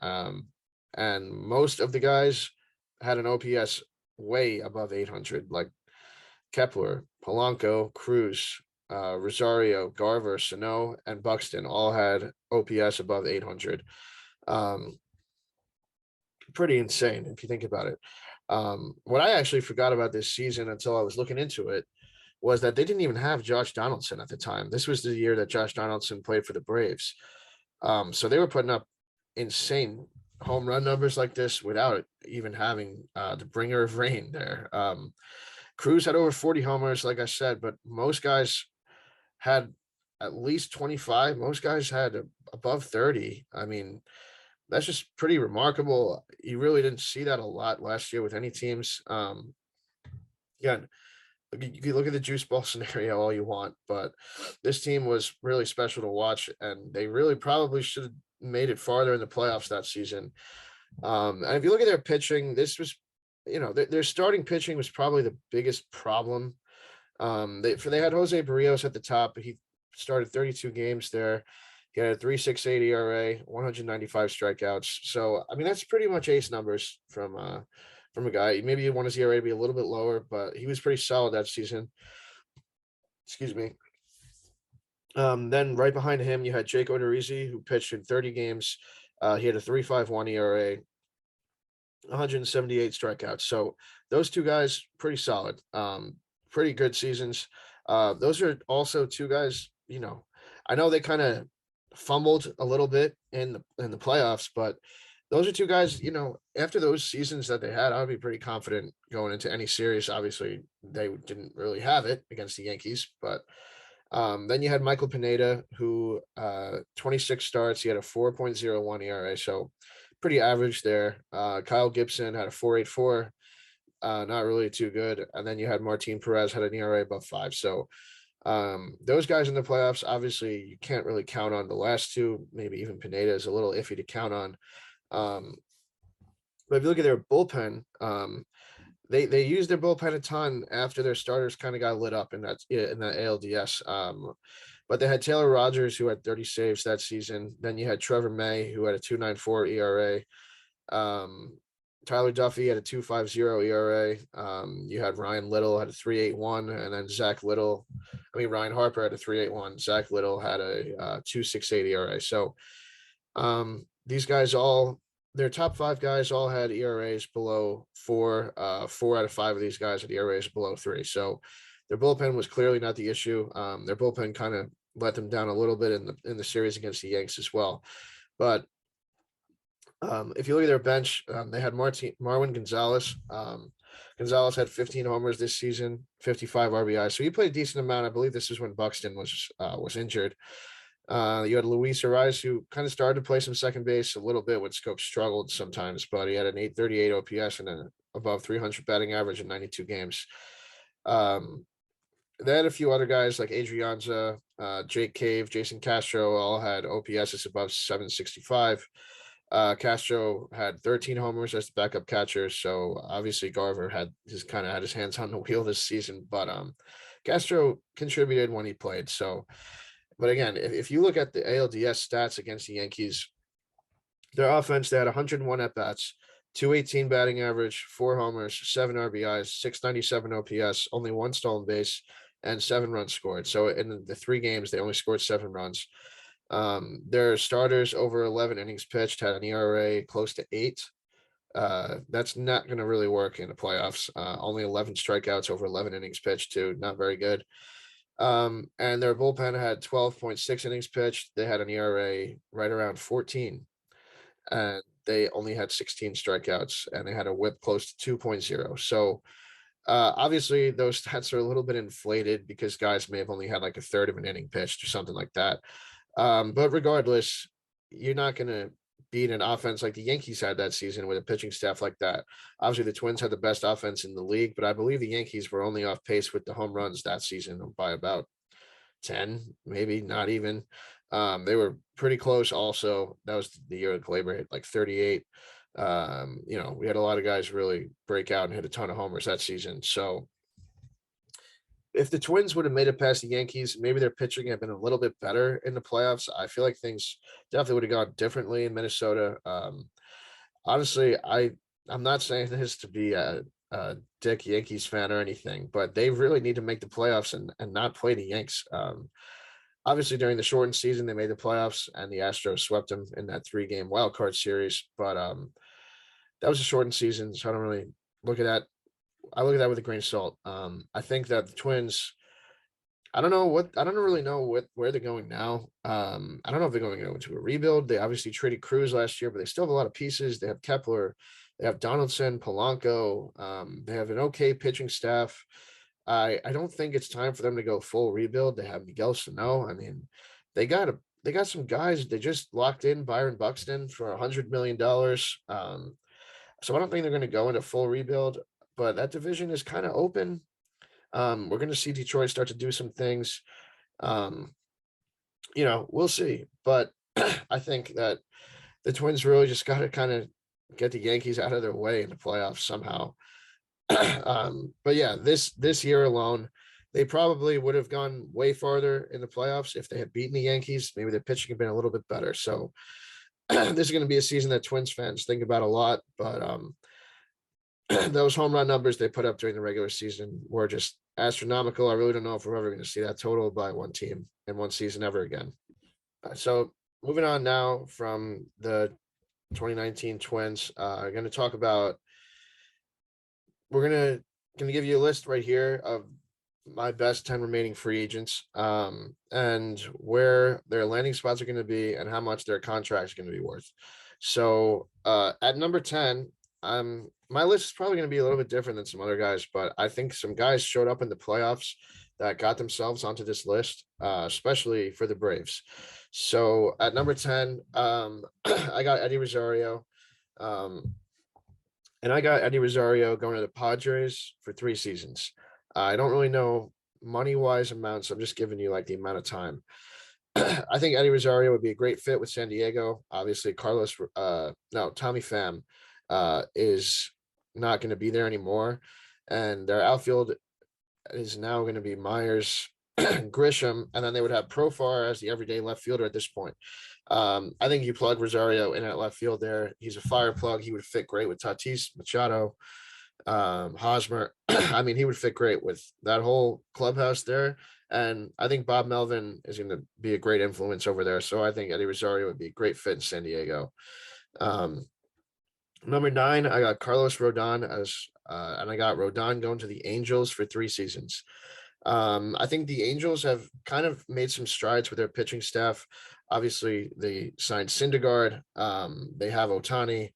And most of the guys had an OPS way above 800, like Kepler, Polanco, Cruz, Rosario, Garver, Sano, and Buxton all had OPS above 800. Pretty insane if you think about it. What I actually forgot about this season until I was looking into it was that they didn't even have Josh Donaldson at the time. This was the year that Josh Donaldson played for the Braves. So they were putting up insane home run numbers like this without even having the bringer of rain there. Cruz had over 40 homers, like I said, but most guys had at least 25. Most guys had above 30. I mean, that's just pretty remarkable. You really didn't see that a lot last year with any teams. Again, you can look at the juice ball scenario all you want, but this team was really special to watch, and they really probably should have made it farther in the playoffs that season. And if you look at their pitching, this was, their starting pitching was probably the biggest problem. They had Jose Barrios at the top. He started 32 games there. He had a 3.68 ERA, 195 strikeouts. So, I mean, that's pretty much ace numbers from a guy. Maybe you want his ERA to be a little bit lower, but he was pretty solid that season. Excuse me. Then right behind him, you had Jake Odorizzi, who pitched in 30 games. He had a 3.51 ERA, 178 strikeouts. So those two guys, pretty solid. Pretty good seasons. Those are also two guys, I know they kind of fumbled a little bit in the playoffs, but those are two guys, after those seasons that they had, I would be pretty confident going into any series. Obviously, they didn't really have it against the Yankees, but then you had Michael Pineda, who 26 starts, he had a 4.01 ERA, so pretty average there. Kyle Gibson had a 4.84, not really too good. And then you had Martin Perez had an ERA above 5. So those guys in the playoffs, obviously, you can't really count on. The last two. Maybe even Pineda is a little iffy to count on. But if you look at their bullpen, they used their bullpen a ton after their starters kind of got lit up in that ALDS. But they had Taylor Rogers, who had 30 saves that season. Then you had Trevor May, who had a 2.94 ERA. Tyler Duffy had a 2.50 ERA. You had Ryan Little had a 3.81, and then Ryan Harper had a 3.81. Zach Little had a 2.68 ERA. So these guys their top 5 guys all had ERAs below 4. 4 out of 5 of these guys had ERAs below 3. So their bullpen was clearly not the issue. Their bullpen kind of let them down a little bit in the series against the Yanks as well. But if you look at their bench, they had Marwin Gonzalez. Gonzalez had 15 homers this season, 55 RBI. So he played a decent amount. I believe this is when Buxton was injured. You had Luis Ariz, who kind of started to play some second base a little bit when Scope struggled sometimes, but he had an 838 OPS and an above 300 batting average in 92 games. They had a few other guys like Adrianza, Jake Cave, Jason Castro, all had OPSs above 765. Castro had 13 homers as the backup catcher, so obviously Garver had his hands on the wheel this season, but Castro contributed when he played. So, but again, if you look at the ALDS stats against the Yankees, their offense, they had 101 at bats, .218 batting average, 4 homers, 7 RBIs, 697 OPS, only 1 stolen base, and 7 runs scored. So in the 3 games, they only scored 7 runs. Their starters over 11 innings pitched had an ERA close to 8. That's not going to really work in the playoffs. Only 11 strikeouts over 11 innings pitched, too. Not very good. And their bullpen had 12.6 innings pitched. They had an ERA right around 14. And they only had 16 strikeouts, and they had a whip close to 2.0. So obviously those stats are a little bit inflated because guys may have only had like a third of an inning pitched or something like that. But regardless, you're not going to beat an offense like the Yankees had that season with a pitching staff like that. Obviously, the Twins had the best offense in the league, but I believe the Yankees were only off pace with the home runs that season by about 10, maybe not even. They were pretty close also. That was the year of Gleyber hit like 38. We had a lot of guys really break out and hit a ton of homers that season. So if the Twins would have made it past the Yankees, maybe their pitching had been a little bit better in the playoffs. I feel like things definitely would have gone differently in Minnesota. Honestly, I'm not saying this to be a Dick Yankees fan or anything, but they really need to make the playoffs and not play the Yanks. Obviously, during the shortened season, they made the playoffs, and the Astros swept them in that 3-game wild card series. But that was a shortened season, so I don't really look at that. I look at that with a grain of salt. I think that the Twins, I don't really know where they're going now. I don't know if they're going to go into a rebuild. They obviously traded Cruz last year, but they still have a lot of pieces. They have Kepler, they have Donaldson, Polanco. They have an okay pitching staff. I don't think it's time for them to go full rebuild. They have Miguel Sano. I mean, they got some guys. They just locked in Byron Buxton for $100 million. So I don't think they're going to go into full rebuild, but that division is kind of open. We're going to see Detroit start to do some things. We'll see. But I think that the Twins really just got to kind of get the Yankees out of their way in the playoffs somehow. But yeah, this year alone, they probably would have gone way farther in the playoffs if they had beaten the Yankees. Maybe their pitching had been a little bit better. So this is going to be a season that Twins fans think about a lot. But those home run numbers they put up during the regular season were just astronomical. I really don't know if we're ever going to see that total by one team in one season ever again. So moving on now from the 2019 Twins, we're going to talk about. We're gonna give you a list right here of my best 10 remaining free agents, and where their landing spots are going to be and how much their contracts are going to be worth. So at number 10, my list is probably going to be a little bit different than some other guys, but I think some guys showed up in the playoffs that got themselves onto this list, especially for the Braves. So at number 10, I got Eddie Rosario. And I got Eddie Rosario going to the Padres for 3 seasons. I don't really know money-wise amounts. I'm just giving you like the amount of time. I think Eddie Rosario would be a great fit with San Diego. Obviously, Tommy Pham is not going to be there anymore. And their outfield is now going to be Myers, Grisham, and then they would have Profar as the everyday left fielder at this point. I think you plug Rosario in at left field there. He's a fire plug. He would fit great with Tatis, Machado, Hosmer. I mean, he would fit great with that whole clubhouse there. And I think Bob Melvin is going to be a great influence over there. So I think Eddie Rosario would be a great fit in San Diego. Number 9, I got Carlos Rodon and I got Rodon going to the Angels for 3 seasons. I think the Angels have kind of made some strides with their pitching staff. Obviously, they signed Syndergaard. They have Ohtani.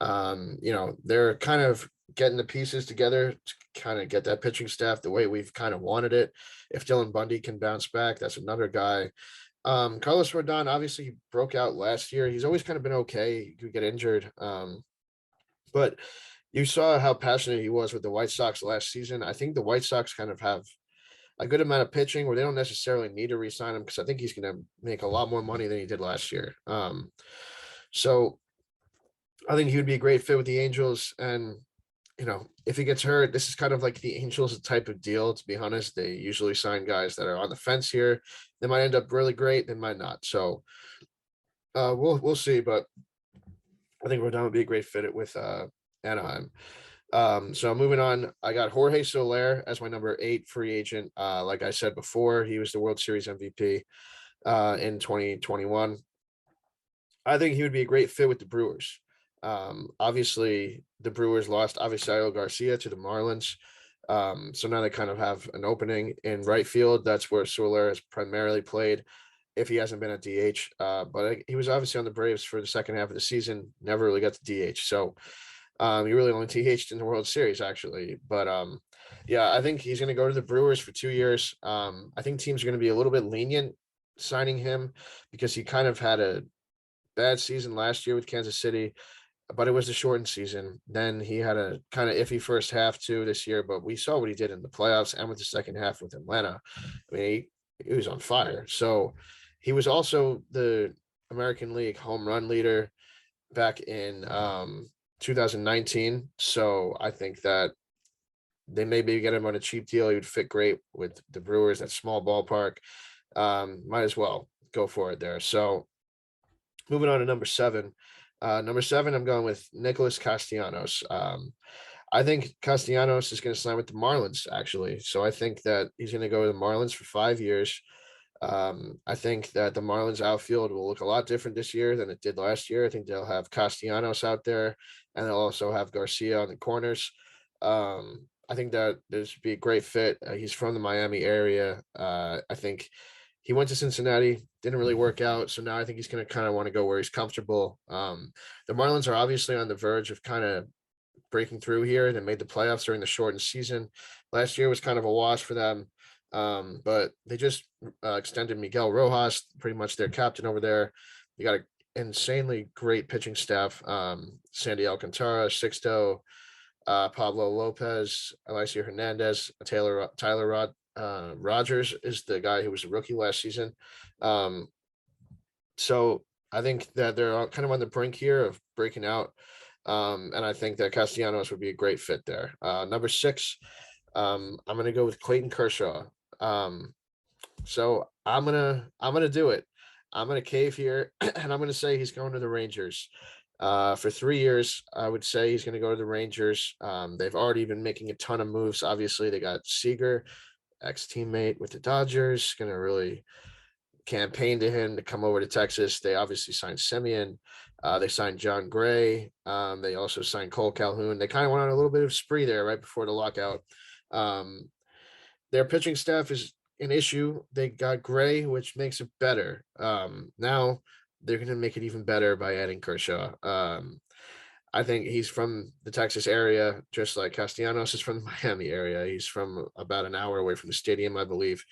They're kind of getting the pieces together to kind of get that pitching staff the way we've kind of wanted it. If Dylan Bundy can bounce back, that's another guy. Carlos Rodon obviously broke out last year. He's always kind of been okay. He could get injured. But you saw how passionate he was with the White Sox last season. I think the White Sox kind of have a good amount of pitching where they don't necessarily need to re-sign him because I think he's going to make a lot more money than he did last year. So I think he would be a great fit with the Angels. And, if he gets hurt, this is kind of like the Angels type of deal, to be honest. They usually sign guys that are on the fence here. They might end up really great. They might not. So we'll see. But I think Rodon would be a great fit with Anaheim. So moving on, I got Jorge Solaire as my number 8 free agent. Like I said before, he was the World Series MVP in 2021. I think he would be a great fit with the Brewers. Obviously, the Brewers lost Avisario Garcia to the Marlins. So now they kind of have an opening in right field. That's where Soler has primarily played if he hasn't been at DH. But he was obviously on the Braves for the second half of the season, never really got to DH. So he really only DH'd in the World Series, actually. But yeah, I think he's going to go to the Brewers for 2 years. I think teams are going to be a little bit lenient signing him because he kind of had a bad season last year with Kansas City, but it was a shortened season. Then he had a kind of iffy first half too this year, but we saw what he did in the playoffs and with the second half with Atlanta. I mean, he was on fire. So he was also the American League home run leader back in 2019. So I think that they maybe get him on a cheap deal. He would fit great with the Brewers, that small ballpark. Might as well go for it there. So moving on to number 7. Number 7, I'm going with Nicholas Castianos. I think Castianos is going to sign with the Marlins, actually. So I think that he's going to go to the Marlins for 5 years. I think that the Marlins outfield will look a lot different this year than it did last year. I think they'll have Castellanos out there, and they'll also have Garcia on the corners. I think that this would be a great fit. He's from the Miami area. I think he went to Cincinnati, didn't really work out. So now I think he's going to kind of want to go where he's comfortable. The Marlins are obviously on the verge of kind of breaking through here. They made the playoffs during the shortened season. Last year was kind of a wash for them. But they just extended Miguel Rojas, pretty much their captain over there. They got an insanely great pitching staff. Sandy Alcantara, Sixto, Pablo Lopez, Alicia Hernandez, Tyler Rogers is the guy who was a rookie last season. So I think that they're kind of on the brink here of breaking out. And I think that Castellanos would be a great fit there. Number 6, I'm gonna go with Clayton Kershaw. So I'm gonna do it. I'm gonna cave here, and I'm gonna say he's going to the Rangers. For 3 years, I would say he's gonna go to the Rangers. They've already been making a ton of moves. Obviously, they got Seager, ex-teammate with the Dodgers, gonna really campaign to him to come over to Texas. They obviously signed Semien. They signed John Gray. They also signed Cole Calhoun. They kind of went on a little bit of spree there right before the lockout. Their pitching staff is an issue. They got Gray, which makes it better. Now they're going to make it even better by adding Kershaw. I think he's from the Texas area, just like Castellanos is from the Miami area. He's from about an hour away from the stadium, I believe.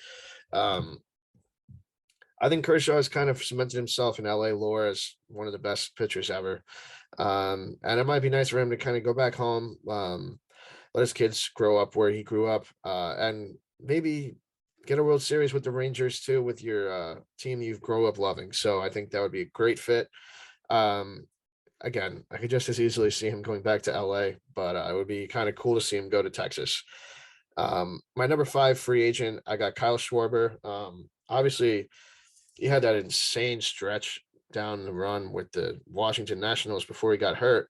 I think Kershaw has kind of cemented himself in LA lore as one of the best pitchers ever. And it might be nice for him to kind of go back home, let his kids grow up where he grew up, and maybe get a World Series with the Rangers too, with your team you've grown up loving. So I think that would be a great fit. Again, I could just as easily see him going back to LA, but it would be kind of cool to see him go to Texas. My number 5 free agent, I got Kyle Schwarber. Obviously, he had that insane stretch down the run with the Washington Nationals before he got hurt.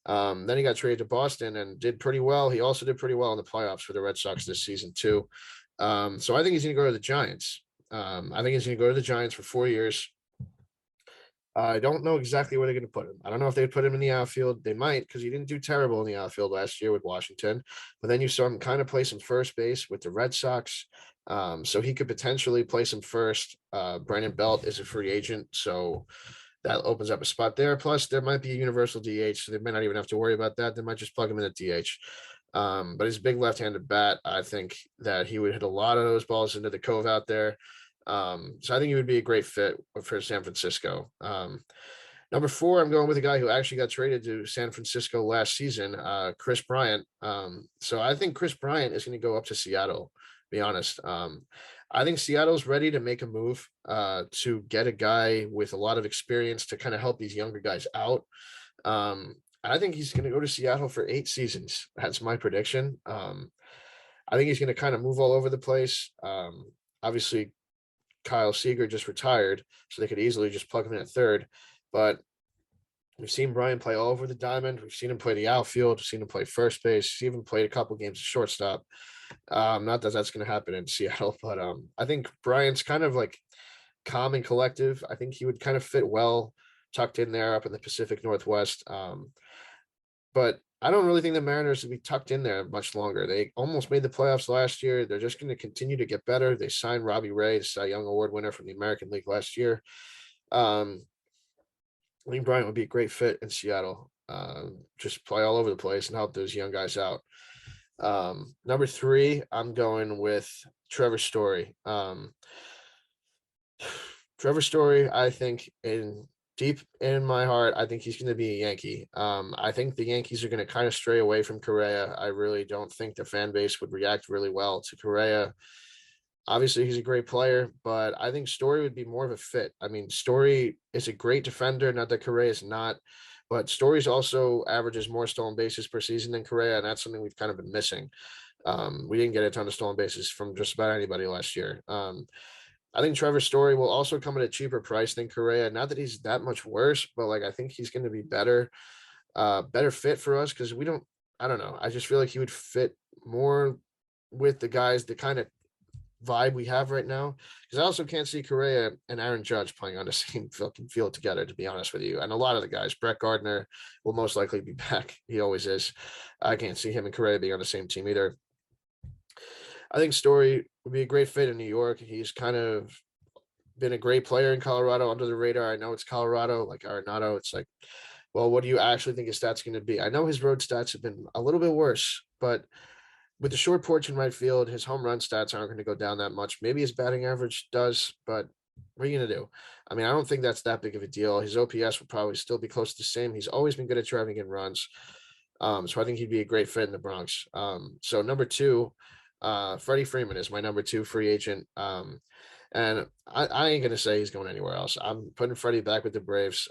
Then he got traded to Boston and did pretty well. He also did pretty well in the playoffs for the Red Sox this season too. So I think he's going to go to the Giants. I think he's going to go to the Giants for 4 years. I don't know exactly where they're going to put him. I don't know if they put him in the outfield. They might, because he didn't do terrible in the outfield last year with Washington. But then you saw him kind of play some first base with the Red Sox. So he could potentially play some first. Brandon Belt is a free agent, so that opens up a spot there. Plus, there might be a universal DH, so they may not even have to worry about that. They might just plug him in at DH. But his big left-handed bat, I think that he would hit a lot of those balls into the cove out there. So I think he would be a great fit for San Francisco. Number 4, I'm going with a guy who actually got traded to San Francisco last season, Chris Bryant. So I think Chris Bryant is going to go up to Seattle, to be honest. I think Seattle's ready to make a move to get a guy with a lot of experience to kind of help these younger guys out. I think he's going to go to Seattle for 8 seasons. That's my prediction. I think he's going to kind of move all over the place. Obviously, Kyle Seager just retired, so they could easily just plug him in at third. But We've seen Bryant play all over the diamond. We've seen him play the outfield. We've seen him play first base. He's even played a couple games of shortstop. Not that that's going to happen in Seattle, but I think Bryant's kind of like calm and collective. I think he would kind of fit well tucked in there up in the Pacific Northwest. But I don't really think the Mariners would be tucked in there much longer. They almost made the playoffs last year. They're just going to continue to get better. They signed Robbie Ray, the Cy Young Award winner from the American League last year. I think Bryant would be a great fit in Seattle. Just play all over the place and help those young guys out. Number 3, I'm going with Trevor Story. Trevor Story, I think deep in my heart, I think he's going to be a Yankee. I think the Yankees are going to kind of stray away from Correa. I really don't think the fan base would react really well to Correa. Obviously, he's a great player, but I think Story would be more of a fit. I mean, Story is a great defender, not that Correa is not, but Story's also averages more stolen bases per season than Correa, and that's something we've kind of been missing. We didn't get a ton of stolen bases from just about anybody last year. I think Trevor Story will also come at a cheaper price than Correa. Not that he's that much worse, but like I think he's going to be better fit for us because I don't know. I just feel like he would fit more with the guys, the kind of vibe we have right now. Because I also can't see Correa and Aaron Judge playing on the same fucking field together, to be honest with you. And a lot of the guys, Brett Gardner will most likely be back. He always is. I can't see him and Correa being on the same team either. I think Story would be a great fit in New York. He's kind of been a great player in Colorado under the radar. I know it's Colorado, like Arenado. It's like, well, what do you actually think his stats going to be? I know his road stats have been a little bit worse, but with the short porch in right field, his home run stats aren't going to go down that much. Maybe his batting average does, but what are you going to do? I mean, I don't think that's that big of a deal. His OPS will probably still be close to the same. He's always been good at driving in runs. So I think he'd be a great fit in the Bronx. So number 2, Freddie Freeman is my number 2 free agent. And I ain't gonna say he's going anywhere else. I'm putting Freddie back with the Braves.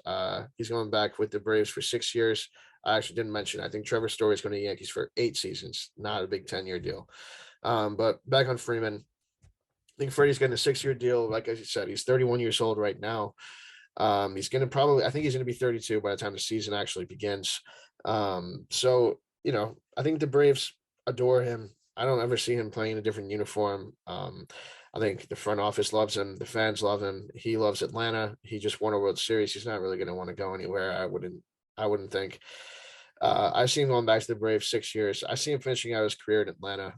He's going back with the Braves for 6 years. I actually didn't mention. I think Trevor Story is going to the Yankees for 8 seasons, not a big 10-year deal. But back on Freeman, I think Freddie's getting a 6-year deal. Like I said, he's 31 years old right now. He's going to I think he's going to be 32 by the time the season actually begins. So, I think the Braves adore him. I don't ever see him playing in a different uniform. I think the front office loves him. The fans love him. He loves Atlanta. He just won a World Series. He's not really going to want to go anywhere. I wouldn't think. I see him going back to the Braves 6 years. I see him finishing out his career in Atlanta.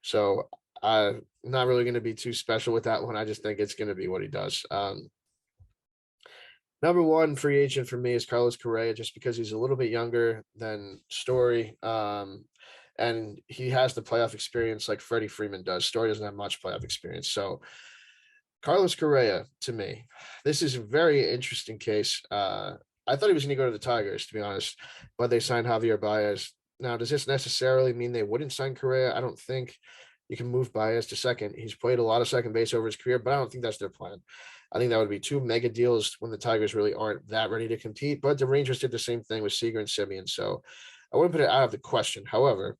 So I'm not really going to be too special with that one. I just think it's going to be what he does. Number 1 free agent for me is Carlos Correa, just because he's a little bit younger than Story. And he has the playoff experience like Freddie Freeman does. Story doesn't have much playoff experience. So Carlos Correa, to me, this is a very interesting case. I thought he was going to go to the Tigers, to be honest, but they signed Javier Baez. Now, does this necessarily mean they wouldn't sign Correa? I don't think. You can move Baez to second. He's played a lot of second base over his career, but I don't think that's their plan. I think that would be 2 mega deals when the Tigers really aren't that ready to compete. But the Rangers did the same thing with Seager and Simeon, so I wouldn't put it out of the question. However,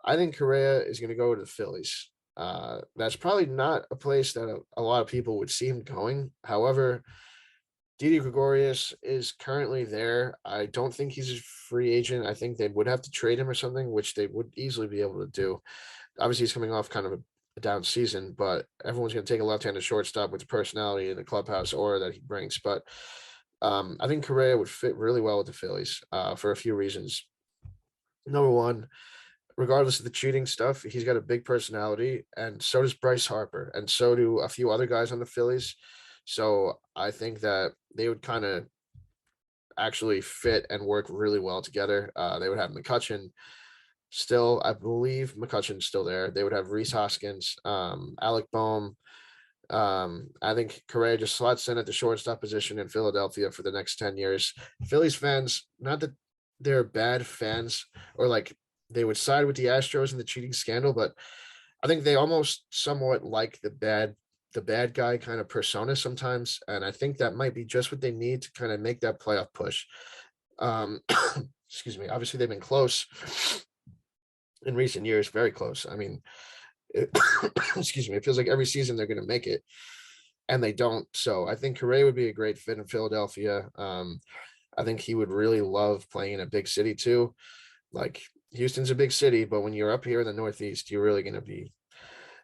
I think Correa is going to go to the Phillies. That's probably not a place that a lot of people would see him going. However, Didi Gregorius is currently there. I don't think he's a free agent. I think they would have to trade him or something, which they would easily be able to do. Obviously, he's coming off kind of a down season, but everyone's going to take a left-handed shortstop with the personality in the clubhouse aura that he brings. But I think Correa would fit really well with the Phillies for a few reasons. Number 1, regardless of the cheating stuff, he's got a big personality, and so does Bryce Harper, and so do a few other guys on the Phillies. So I think that they would kind of actually fit and work really well together. They would have McCutchen still, I believe McCutchen's still there. They would have Rhys Hoskins, Alec Boehm. I think Correa just slots in at the shortstop position in Philadelphia for the next 10 years. Phillies fans, not that they're bad fans or like they would side with the Astros in the cheating scandal, but I think they almost somewhat like the bad guy kind of persona sometimes. And I think that might be just what they need to kind of make that playoff push. Excuse me. Obviously, they've been close in recent years, very close. I mean, excuse me, it feels like every season they're going to make it, and they don't. So I think Correa would be a great fit in Philadelphia. I think he would really love playing in a big city too. Like Houston's a big city, but when you're up here in the Northeast, you're really going to be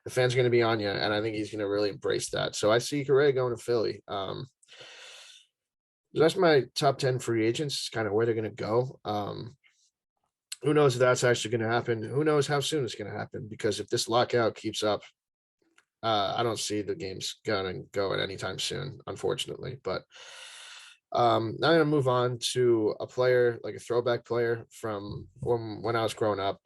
the fans are going to be on you, and I think he's going to really embrace that. So I see Correa going to Philly. That's my top 10 free agents, kind of where they're going to go. Who knows if that's actually going to happen? Who knows how soon it's going to happen? Because if this lockout keeps up, I don't see the games going to go at any time soon, unfortunately. But now I'm going to move on to a player, like a throwback player from when I was growing up.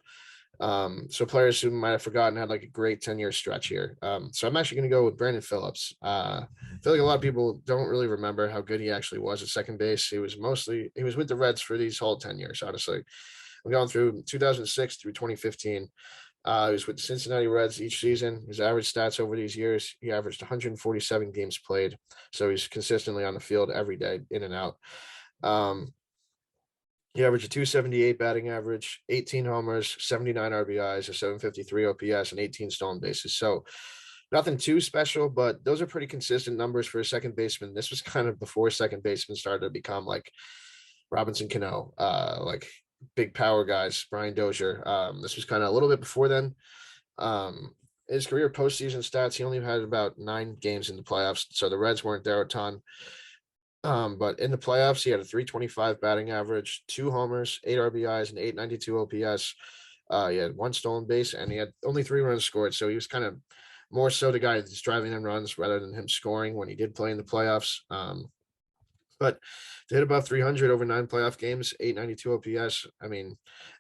So players who might have forgotten had like a great 10-year stretch here. So I'm actually going to go with Brandon Phillips. I feel like a lot of people don't really remember how good he actually was at second base. He was with the Reds for these whole 10 years, honestly. I'm going through 2006 through 2015. He was with the Cincinnati Reds each season. His average stats over these years, he averaged 147 games played. So he's consistently on the field every day, in and out. He averaged a 278 batting average, 18 homers, 79 RBIs, a 753 OPS, and 18 stolen bases. So nothing too special, but those are pretty consistent numbers for a second baseman. This was kind of before second baseman started to become like Robinson Cano, like big power guys, Brian Dozier. This was kind of a little bit before then. His career postseason stats, he only had about 9 games in the playoffs, so the Reds weren't there a ton. But in the playoffs, he had a 325 batting average, 2 homers, 8 RBIs, and 892 OPS. He had 1 stolen base, and he had only 3 runs scored. So he was kind of more so the guy that's driving in runs rather than him scoring when he did play in the playoffs. But to hit above 300 over 9 playoff games, 892 OPS. I mean,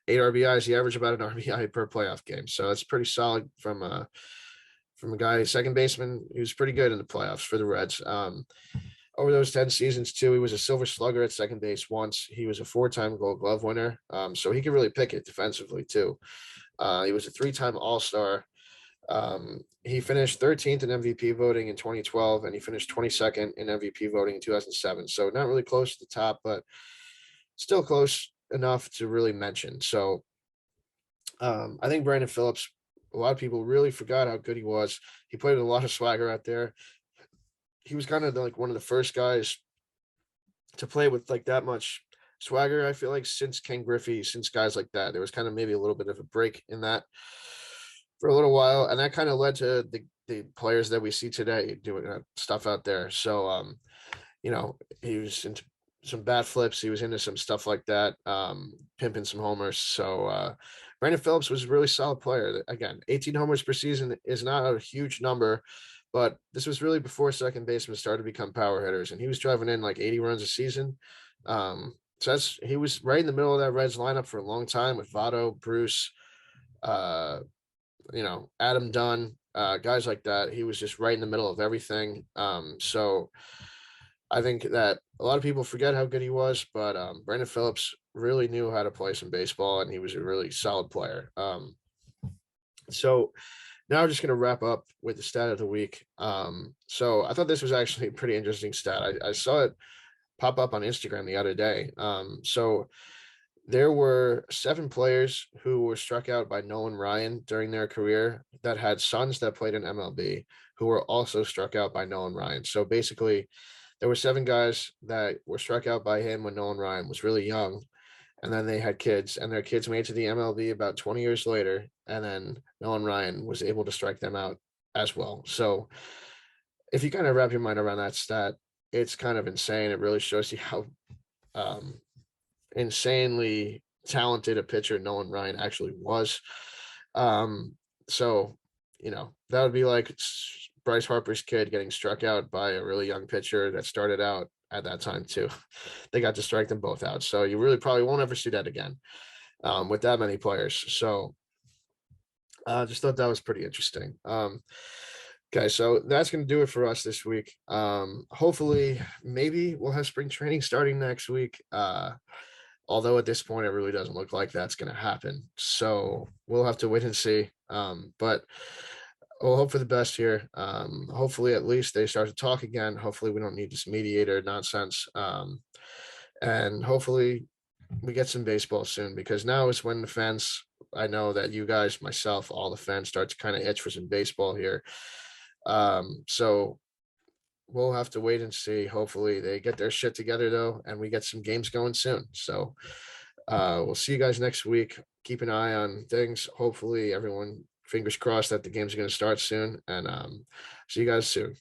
8 RBIs. He averaged about an RBI per playoff game, so that's pretty solid from a guy, second baseman, who's pretty good in the playoffs for the Reds. Over those 10 seasons, too, he was a Silver Slugger at second base once. He was a 4-time Gold Glove winner, so he could really pick it defensively, too. He was a 3-time All-Star. He finished 13th in MVP voting in 2012, and he finished 22nd in MVP voting in 2007. So not really close to the top, but still close enough to really mention. So I think Brandon Phillips, a lot of people really forgot how good he was. He played a lot of swagger out there. He was kind of like one of the first guys to play with like that much swagger. I feel like since Ken Griffey, since guys like that, there was kind of maybe a little bit of a break in that for a little while, and that kind of led to the players that we see today doing stuff out there. So, he was into some bat flips. He was into some stuff like that, pimping some homers. So, Brandon Phillips was a really solid player. Again, 18 homers per season is not a huge number, but this was really before second basemen started to become power hitters, and he was driving in like 80 runs a season. So he was right in the middle of that Reds lineup for a long time with Votto, Bruce, Adam Dunn, guys like that. He was just right in the middle of everything. So I think that a lot of people forget how good he was, but Brandon Phillips really knew how to play some baseball, and he was a really solid player. So now we're just going to wrap up with the stat of the week. So I thought this was actually a pretty interesting stat. I saw it pop up on Instagram the other day. So there were 7 players who were struck out by Nolan Ryan during their career that had sons that played in MLB who were also struck out by Nolan Ryan. So basically, there were 7 guys that were struck out by him when Nolan Ryan was really young. And then they had kids, and their kids made it to the MLB about 20 years later. And then Nolan Ryan was able to strike them out as well. So if you kind of wrap your mind around that stat, it's kind of insane. It really shows you how insanely talented a pitcher Nolan Ryan actually was. So, that would be like Bryce Harper's kid getting struck out by a really young pitcher that started out at that time too. They got to strike them both out. So you really probably won't ever see that again with that many players. So I just thought that was pretty interesting. Okay, so that's going to do it for us this week. Hopefully, maybe we'll have spring training starting next week. Although at this point, it really doesn't look like that's going to happen. So we'll have to wait and see. But we'll hope for the best here. Hopefully, at least they start to talk again. Hopefully, we don't need this mediator nonsense. And hopefully, we get some baseball soon, because now is when the fans, I know that you guys, myself, all the fans start to kind of itch for some baseball here. So we'll have to wait and see. Hopefully they get their shit together though, and we get some games going soon. So we'll see you guys next week. Keep an eye on things. Hopefully everyone, fingers crossed that the games are going to start soon, and see you guys soon.